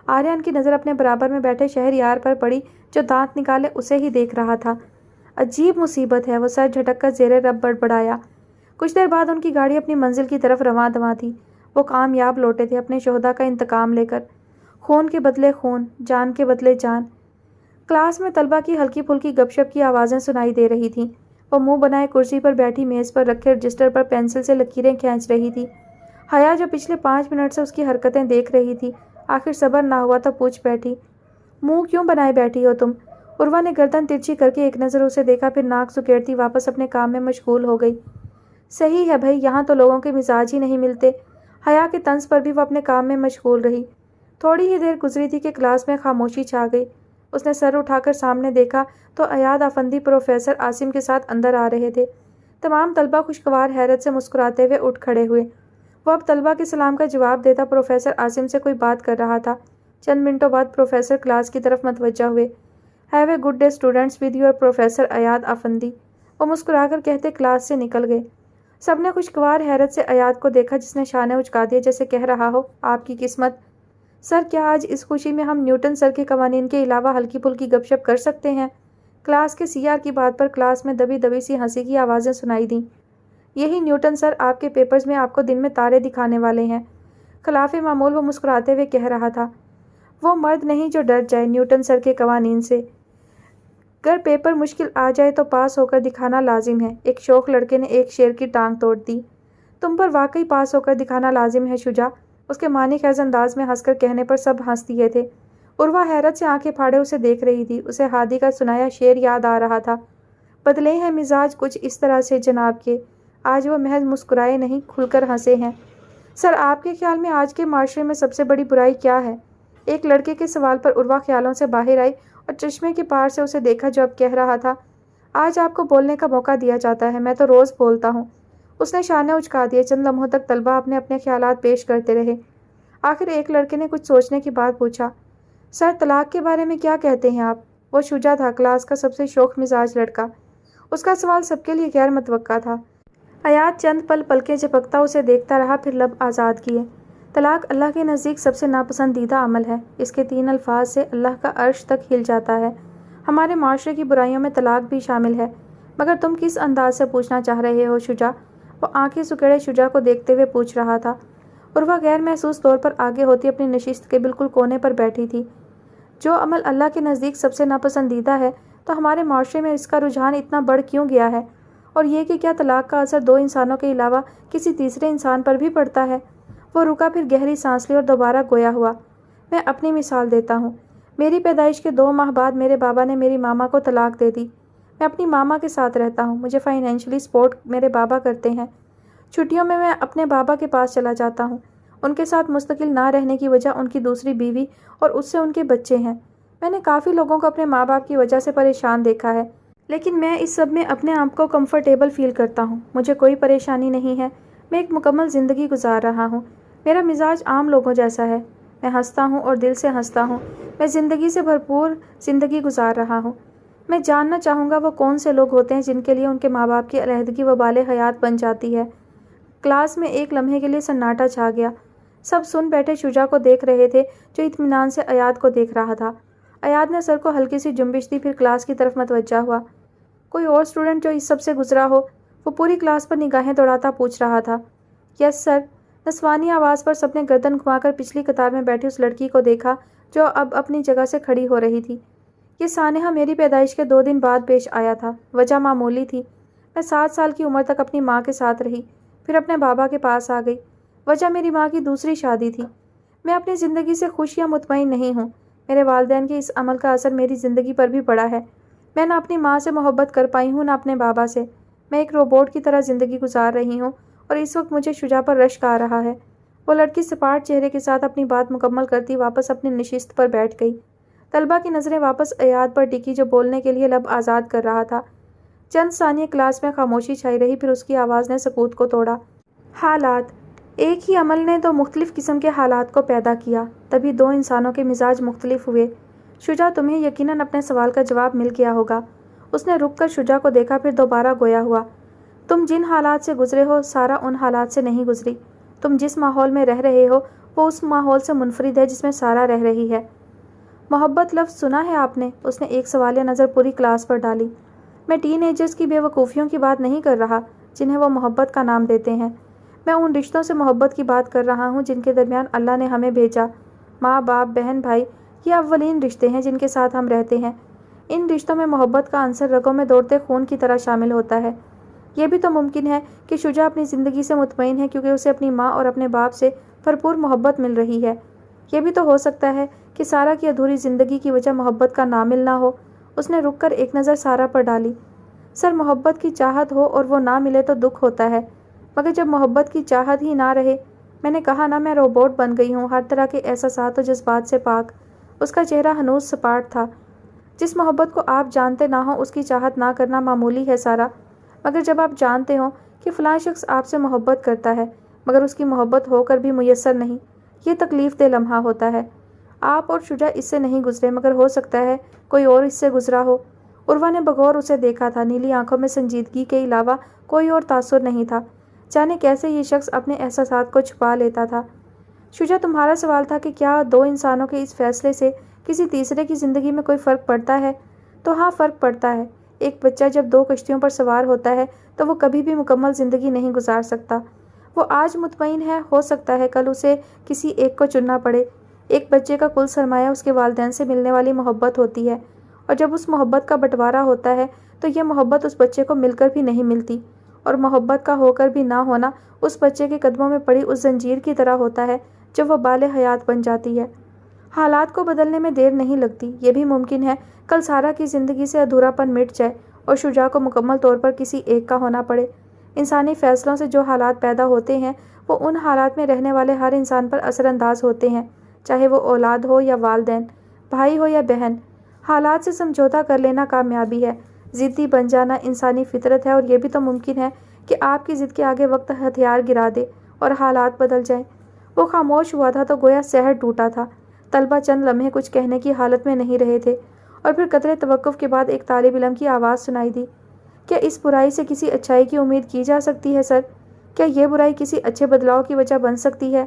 آریان کی نظر اپنے برابر میں بیٹھے شہریار پر پڑی جو دانت نکالے اسے ہی دیکھ رہا تھا۔ عجیب مصیبت ہے، وہ سر جھٹک کر زیر رب بڑبڑایا۔ کچھ دیر بعد ان کی گاڑی اپنی منزل کی طرف رواں دواں تھی۔ وہ کامیاب لوٹے تھے اپنے شہداء کا انتقام لے کر، خون کے بدلے خون، جان کے بدلے جان۔ کلاس میں طلبہ کی ہلکی پھلکی گپ شپ کی آوازیں سنائی دے رہی تھیں۔ وہ منہ بنائے کرسی پر بیٹھی میز پر رکھے رجسٹر پر پینسل سے لکیریں کھینچ رہی تھی۔ حیا جو پچھلے 5 منٹ سے اس کی حرکتیں دیکھ رہی تھی آخر صبر نہ ہوا تو پوچھ بیٹھی، منہ کیوں بنائے بیٹھی ہو تم؟ عروہ نے گردن ترچھی کر کے ایک نظر اسے دیکھا، پھر ناک سکیڑتی واپس اپنے کام میں مشغول ہو گئی۔ صحیح ہے بھائی، یہاں تو لوگوں کے مزاج ہی نہیں ملتے۔ حیا کے طنز پر بھی وہ اپنے کام میں مشغول رہی۔ تھوڑی ہی دیر گزری تھی کہ کلاس میں خاموشی چھا گئی۔ اس نے سر اٹھا کر سامنے دیکھا تو ایاد افندی پروفیسر عاصم کے ساتھ اندر آ رہے تھے۔ تمام طلبہ خوشگوار حیرت سے مسکراتے ہوئے اٹھ کھڑے ہوئے۔ وہ اب طلبہ کے سلام کا جواب دیتا پروفیسر عاصم سے کوئی بات کر رہا تھا۔ چند منٹوں بعد پروفیسر کلاس کی طرف متوجہ ہوئے۔ Have a good day students with your professor Ayad Effendi, وہ مسکرا کر کہتے کلاس سے نکل گئے۔ سب نے خوشگوار حیرت سے ایاد کو دیکھا، جس نے شانے اچکا دیے جیسے کہہ رہا ہو آپ کی قسمت۔ سر، کیا آج اس خوشی میں ہم نیوٹن سر کے قوانین کے علاوہ ہلکی پھلکی گپ شپ کر سکتے ہیں؟ کلاس کے سی آر کی بات پر کلاس میں دبی دبی سی ہنسی کی آوازیں سنائی دیں۔ یہی نیوٹن سر آپ کے پیپرز میں آپ کو دن میں تارے دکھانے والے ہیں، خلاف معمول وہ مسکراتے ہوئے کہہ رہا تھا۔ وہ مرد نہیں جو ڈر جائے نیوٹن سر کے قوانین سے۔ اگر پیپر مشکل آ جائے تو پاس ہو کر دکھانا لازم ہے۔ ایک شوخ لڑکے نے ایک شیر کی ٹانگ توڑ دی۔ تم پر واقعی پاس ہو کر دکھانا لازم ہے شجاع، اس کے معنی خیز انداز میں ہنس کر کہنے پر سب ہنس دیے تھے۔ عروہ حیرت سے آنکھیں پھاڑے اسے دیکھ رہی تھی۔ اسے ہادی کا سنایا شعر یاد آ رہا تھا۔ بدلے ہیں مزاج کچھ اس طرح سے جناب کے، آج وہ محض مسکرائے نہیں کھل کر ہنسے ہیں۔ سر، آپ کے خیال میں آج کے معاشرے میں سب سے بڑی برائی کیا ہے؟ ایک لڑکے کے سوال پر عروہ خیالوں سے باہر آئی اور چشمے کے پار سے اسے دیکھا جو اب کہہ رہا تھا، آج آپ کو بولنے کا موقع دیا جاتا ہے، میں تو روز بولتا ہوں۔ اس نے شانے اچکا دیے۔ چند لمحوں تک طلبہ اپنے اپنے خیالات پیش کرتے رہے۔ آخر ایک لڑکے نے کچھ سوچنے کے بعد پوچھا، سر طلاق کے بارے میں کیا کہتے ہیں آپ؟ وہ شجاع تھا، کلاس کا سب سے شوخ مزاج لڑکا۔ اس کا سوال سب کے لیے غیر متوقع تھا۔ ایاد چند پل پلکیں جھپکتا اسے دیکھتا رہا، پھر لب آزاد کیے۔ طلاق اللہ کے نزدیک سب سے ناپسندیدہ عمل ہے۔ اس کے 3 الفاظ سے اللہ کا عرش تک ہل جاتا ہے۔ ہمارے معاشرے کی برائیوں میں طلاق بھی شامل ہے۔ مگر تم کس انداز سے پوچھنا چاہ رہے ہو شجاع؟ وہ آنکھیں سکیڑے شجاع کو دیکھتے ہوئے پوچھ رہا تھا۔ عروہ غیر محسوس طور پر آگے ہوتی اپنی نشست کے بالکل کونے پر بیٹھی تھی۔ جو عمل اللہ کے نزدیک سب سے ناپسندیدہ ہے تو ہمارے معاشرے میں اس کا رجحان اتنا بڑھ کیوں گیا ہے؟ اور یہ کہ کیا طلاق کا اثر 2 انسانوں کے علاوہ کسی تیسرے انسان پر بھی پڑتا ہے؟ وہ رکا، پھر گہری سانس لی اور دوبارہ گویا ہوا۔ میں اپنی مثال دیتا ہوں۔ میری پیدائش کے 2 ماہ بعد میرے بابا نے میری ماما کو طلاق دے دی۔ میں اپنی ماما کے ساتھ رہتا ہوں۔ مجھے فائنینشلی سپورٹ میرے بابا کرتے ہیں۔ چھٹیوں میں میں اپنے بابا کے پاس چلا جاتا ہوں۔ ان کے ساتھ مستقل نہ رہنے کی وجہ ان کی دوسری بیوی اور اس سے ان کے بچے ہیں۔ میں نے کافی لوگوں کو اپنے ماں باپ کی وجہ سے پریشان دیکھا ہے، لیکن میں اس سب میں اپنے آپ کو کمفرٹیبل فیل کرتا ہوں۔ مجھے کوئی پریشانی نہیں ہے۔ میں ایک مکمل زندگی گزار رہا ہوں۔ میرا مزاج عام لوگوں جیسا ہے۔ میں ہنستا ہوں اور دل سے ہنستا ہوں۔ میں زندگی سے بھرپور زندگی گزار رہا ہوں۔ میں جاننا چاہوں گا وہ کون سے لوگ ہوتے ہیں جن کے لیے ان کے ماں باپ کی علیحدگی وبال حیات بن جاتی ہے۔ کلاس میں ایک لمحے کے لیے سناٹا چھا گیا۔ سب سن بیٹھے شجاع کو دیکھ رہے تھے جو اطمینان سے ایاد کو دیکھ رہا تھا۔ ایاد نے سر کو ہلکی سی جنبش دی، پھر کلاس کی طرف متوجہ ہوا۔ کوئی اور اسٹوڈنٹ جو اس سب سے گزرا ہو؟ وہ پوری کلاس پر نگاہیں دوڑاتا پوچھ رہا تھا۔ یس سر، نسوانی آواز پر سب نے گردن گھما کر پچھلی قطار میں بیٹھی اس لڑکی کو دیکھا جو اب اپنی جگہ سے کھڑی ہو رہی تھی۔ یہ سانحہ میری پیدائش کے 2 دن بعد پیش آیا تھا۔ وجہ معمولی تھی۔ میں 7 سال کی عمر تک اپنی ماں کے ساتھ رہی، پھر اپنے بابا کے پاس آ گئی۔ وجہ میری ماں کی دوسری شادی تھی۔ میں اپنی زندگی سے خوش یا مطمئن نہیں ہوں۔ میرے والدین کے اس عمل کا اثر میری زندگی پر بھی پڑا ہے۔ میں نہ اپنی ماں سے محبت کر پائی ہوں نہ اپنے بابا سے۔ میں ایک روبوٹ کی طرح زندگی گزار رہی ہوں اور اس وقت مجھے شجاع پر رشک آ رہا ہے۔ وہ لڑکی سپاٹ چہرے کے ساتھ اپنی بات مکمل کرتی واپس اپنی نشست پر بیٹھ گئی۔ طلبہ کی نظریں واپس ایاد پر ٹکی جو بولنے کے لیے لب آزاد کر رہا تھا۔ چند ثانیے کلاس میں خاموشی چھائی رہی، پھر اس کی آواز نے سکوت کو توڑا۔ حالات، ایک ہی عمل نے 2 مختلف قسم کے حالات کو پیدا کیا، تبھی 2 انسانوں کے مزاج مختلف ہوئے۔ شجاع، تمہیں یقیناً اپنے سوال کا جواب مل گیا ہوگا۔ اس نے رک کر شجاع کو دیکھا، پھر دوبارہ گویا ہوا۔ تم جن حالات سے گزرے ہو سارا ان حالات سے نہیں گزری۔ تم جس ماحول میں رہ رہے ہو وہ اس ماحول سے منفرد ہے جس میں سارا رہ رہی ہے۔ محبت لفظ سنا ہے آپ نے؟ اس نے ایک سوالیہ نظر پوری کلاس پر ڈالی۔ میں ٹین ایجرز کی بے وقوفیوں کی بات نہیں کر رہا جنہیں وہ محبت کا نام دیتے ہیں۔ میں ان رشتوں سے محبت کی بات کر رہا ہوں جن کے درمیان اللہ نے ہمیں بھیجا۔ ماں باپ، بہن بھائی، یہ اولین رشتے ہیں جن کے ساتھ ہم رہتے ہیں۔ ان رشتوں میں محبت کا عنصر رگوں میں دوڑتے خون کی طرح شامل ہوتا ہے۔ یہ بھی تو ممکن ہے کہ شجاع اپنی زندگی سے مطمئن ہے کیونکہ اسے اپنی ماں اور اپنے باپ سے بھرپور محبت مل رہی ہے۔ یہ بھی تو ہو سکتا ہے کہ سارا کی ادھوری زندگی کی وجہ محبت کا نہ ملنا ہو اس نے رک کر ایک نظر سارا پر ڈالی۔ سر، محبت کی چاہت ہو اور وہ نہ ملے تو دکھ ہوتا ہے، مگر جب محبت کی چاہت ہی نہ رہے۔ میں نے کہا نا، میں روبوٹ بن گئی ہوں، ہر طرح کے احساسات و جذبات سے پاک۔ اس کا چہرہ ہنوز سپاٹ تھا۔ جس محبت کو آپ جانتے نہ ہو اس کی چاہت نہ کرنا معمولی ہے سارا، مگر جب آپ جانتے ہو کہ فلاں شخص آپ سے محبت کرتا ہے مگر اس کی محبت ہو کر بھی میسر نہیں، یہ تکلیف دہ لمحہ ہوتا ہے۔ آپ اور شجاع اس سے نہیں گزرے، مگر ہو سکتا ہے کوئی اور اس سے گزرا ہو۔ عروہ نے بغور اسے دیکھا تھا۔ نیلی آنکھوں میں سنجیدگی کے علاوہ کوئی اور تاثر نہیں تھا۔ جانے کیسے یہ شخص اپنے احساسات کو چھپا لیتا تھا۔ شجاع، تمہارا سوال تھا کہ کیا دو انسانوں کے اس فیصلے سے کسی تیسرے کی زندگی میں کوئی فرق پڑتا ہے؟ تو ہاں، فرق پڑتا ہے۔ ایک بچہ جب دو کشتیوں پر سوار ہوتا ہے تو وہ کبھی بھی مکمل زندگی نہیں گزار سکتا۔ وہ آج مطمئن ہے، ہو سکتا ہے کل اسے کسی ایک کو چننا پڑے۔ ایک بچے کا کل سرمایہ اس کے والدین سے ملنے والی محبت ہوتی ہے، اور جب اس محبت کا بٹوارا ہوتا ہے تو یہ محبت اس بچے کو مل کر بھی نہیں ملتی، اور محبت کا ہو کر بھی نہ ہونا اس بچے کے قدموں میں پڑی اس زنجیر کی طرح ہوتا ہے جب وہ بال حیات بن جاتی ہے۔ حالات کو بدلنے میں دیر نہیں لگتی۔ یہ بھی ممکن ہے کل سارا کی زندگی سے ادھورا پن مٹ جائے اور شجاع کو مکمل طور پر کسی ایک کا ہونا پڑے۔ انسانی فیصلوں سے جو حالات پیدا ہوتے ہیں وہ ان حالات میں رہنے والے ہر انسان پر اثر انداز ہوتے ہیں، چاہے وہ اولاد ہو یا والدین، بھائی ہو یا بہن۔ حالات سے سمجھوتا کر لینا کامیابی ہے، ضدی بن جانا انسانی فطرت ہے، اور یہ بھی تو ممکن ہے کہ آپ کی ضد کے آگے وقت ہتھیار گرا دے اور حالات بدل جائیں۔ وہ خاموش ہوا تھا تو گویا سحر ٹوٹا تھا۔ طلبہ چند لمحے کچھ کہنے کی حالت میں نہیں رہے تھے، اور پھر قطرے توقف کے بعد ایک طالب علم کی آواز سنائی دی۔ کیا اس برائی سے کسی اچھائی کی امید کی جا سکتی ہے سر؟ کیا یہ برائی کسی اچھے بدلاؤ کی وجہ بن سکتی ہے؟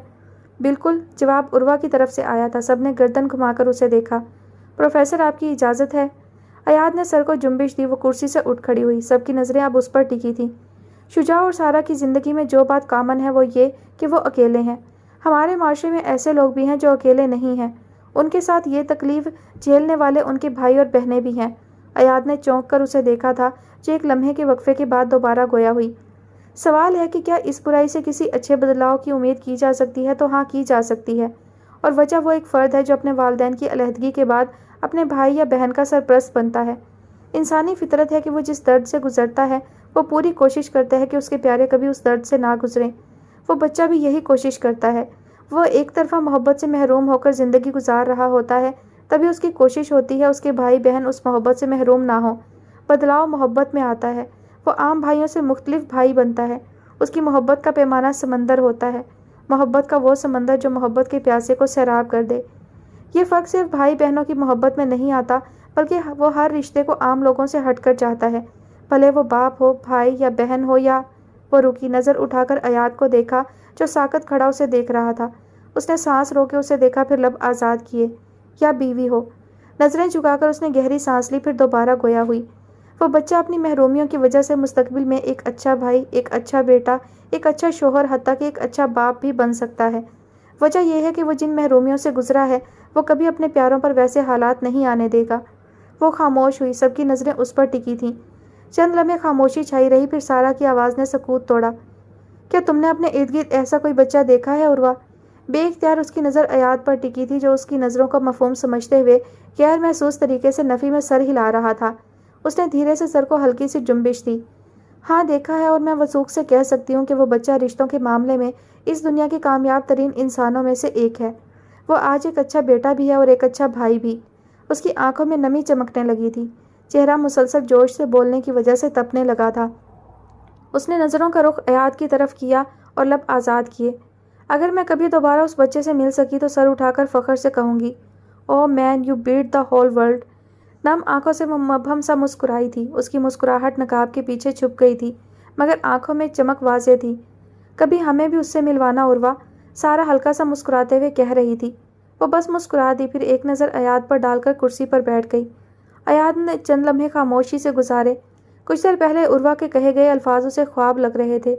بالکل، جواب عروہ کی طرف سے آیا تھا۔ سب نے گردن گھما کر اسے دیکھا۔ پروفیسر، آپ کی اجازت ہے؟ ایاد نے سر کو جنبش دی۔ وہ کرسی سے اٹھ کھڑی ہوئی۔ سب کی نظریں اب اس پر ٹکی تھیں۔ شجاع اور سارا کی زندگی میں جو بات کامن ہے وہ یہ کہ وہ اکیلے ہیں۔ ہمارے معاشرے میں ایسے لوگ بھی ہیں جو اکیلے نہیں ہیں، ان کے ساتھ یہ تکلیف جھیلنے والے ان کے بھائی اور بہنیں بھی ہیں۔ ایاد نے چونک کر اسے دیکھا تھا جو ایک لمحے کے وقفے کے بعد دوبارہ گویا ہوئی۔ سوال ہے کہ کیا اس برائی سے کسی اچھے بدلاؤ کی امید کی جا سکتی ہے؟ تو ہاں، کی جا سکتی ہے، اور وجہ وہ ایک فرد ہے جو اپنے والدین کی علیحدگی کے بعد اپنے بھائی یا بہن کا سرپرست بنتا ہے۔ انسانی فطرت ہے کہ وہ جس درد سے گزرتا ہے وہ پوری کوشش کرتا ہے کہ اس کے پیارے کبھی اس درد سے نہ گزریں۔ وہ بچہ بھی یہی کوشش کرتا ہے۔ وہ ایک طرفہ محبت سے محروم ہو کر زندگی گزار رہا ہوتا ہے، تبھی اس کی کوشش ہوتی ہے اس کے بھائی بہن اس محبت سے محروم نہ ہوں۔ بدلاؤ محبت میں آتا ہے۔ وہ عام بھائیوں سے مختلف بھائی بنتا ہے۔ اس کی محبت کا پیمانہ سمندر ہوتا ہے، محبت کا وہ سمندر جو محبت کے پیاسے کو سیراب کر دے۔ یہ فرق صرف بھائی بہنوں کی محبت میں نہیں آتا، بلکہ وہ ہر رشتے کو عام لوگوں سے ہٹ کر چاہتا ہے، بھلے وہ باپ ہو، بھائی یا بہن ہو یا… وہ رکی، نظر اٹھا کر ایاد کو دیکھا جو ساکت کھڑا اسے دیکھ رہا تھا۔ اس نے سانس رو کے اسے دیکھا، پھر لب آزاد کیے۔ یا بیوی ہو؟ نظریں جھکا کر اس نے گہری سانس لی، پھر دوبارہ گویا ہوئی۔ وہ بچہ اپنی محرومیوں کی وجہ سے مستقبل میں ایک اچھا بھائی، ایک اچھا بیٹا، ایک اچھا شوہر، حتیٰ کہ ایک اچھا باپ بھی بن سکتا ہے۔ وجہ یہ ہے کہ وہ جن محرومیوں سے گزرا ہے وہ کبھی اپنے پیاروں پر ویسے حالات نہیں آنے دے گا۔ وہ خاموش ہوئی۔ سب کی نظریں اس پر ٹکی تھیں۔ چند لمحے خاموشی چھائی رہی، پھر سارا کی آواز نے سکوت توڑا۔ کیا تم نے اپنے ارد گرد ایسا کوئی بچہ دیکھا ہے عروہ؟ بے اختیار اس کی نظر ایاد پر ٹکی تھی جو اس کی نظروں کا مفہوم سمجھتے ہوئے غیر محسوس طریقے سے نفی میں سر ہلا رہا تھا۔ اس نے دھیرے سے سر کو ہلکی سی جنبش دی۔ ہاں، دیکھا ہے، اور میں وثوق سے کہہ سکتی ہوں کہ وہ بچہ رشتوں کے معاملے میں اس دنیا کے کامیاب ترین انسانوں میں سے ایک ہے۔ وہ آج ایک اچھا بیٹا بھی ہے اور ایک اچھا بھائی بھی۔ اس کی آنکھوں میں نمی چمکنے لگی تھی۔ چہرہ مسلسل جوش سے بولنے کی وجہ سے تپنے لگا تھا۔ اس نے نظروں کا رخ ایاد کی طرف کیا اور لب آزاد کیے۔ اگر میں کبھی دوبارہ اس بچے سے مل سکی تو سر اٹھا کر فخر سے کہوں گی، oh man, you beat the whole world. نم آنکھوں سے وہ مبہم سا مسکرائی تھی۔ اس کی مسکراہٹ نقاب کے پیچھے چھپ گئی تھی، مگر آنکھوں میں چمک واضح تھی۔ کبھی ہمیں بھی اس سے ملوانا عروہ، سارا ہلکا سا مسکراتے ہوئے کہہ رہی تھی۔ وہ بس مسکرا دی، پھر ایک نظر ایاد پر ڈال کر کرسی پر بیٹھ گئی۔ ایاد نے چند لمحے خاموشی سے گزارے۔ کچھ دیر پہلے عروہ کے کہے گئے الفاظ اسے خواب لگ رہے تھے۔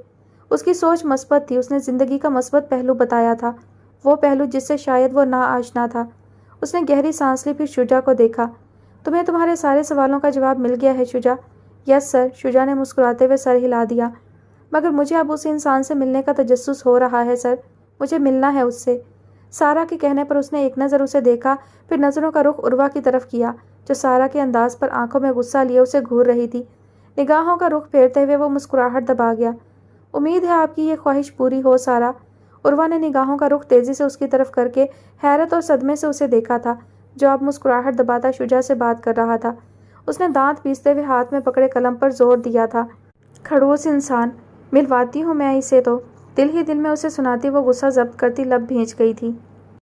اس کی سوچ مثبت تھی۔ اس نے زندگی کا مثبت پہلو بتایا تھا، وہ پہلو جس سے شاید وہ ناآشنا تھا۔ اس نے گہری سانس لی، پھر شجاع کو دیکھا۔ تمہیں تمہارے سارے سوالوں کا جواب مل گیا ہے شجاع؟ یس سر، شجاع نے مسکراتے ہوئے سر ہلا دیا۔ مگر مجھے اب اس انسان سے ملنے کا تجسس ہو رہا ہے سر، مجھے ملنا ہے اس سے۔ سارا کے کہنے پر اس نے ایک نظر اسے دیکھا، پھر نظروں کا رخ عروہ کی طرف کیا جو سارا کے انداز پر آنکھوں میں غصہ لیے اسے گھور رہی تھی۔ نگاہوں کا رخ پھیرتے ہوئے وہ مسکراہٹ دبا گیا۔ امید ہے آپ کی یہ خواہش پوری ہو سارا۔ عروہ نے نگاہوں کا رخ تیزی سے اس کی طرف کر کے حیرت اور صدمے سے اسے دیکھا تھا، جو اب مسکراہٹ دباتا شجاع سے بات کر رہا تھا۔ اس نے دانت پیستے ہوئے ہاتھ میں پکڑے قلم پر زور دیا تھا۔ کھڑوس انسان، ملواتی ہوں میں اسے تو۔ دل ہی دل میں اسے سناتی وہ غصہ ضبط کرتی لب بھیج گئی تھی۔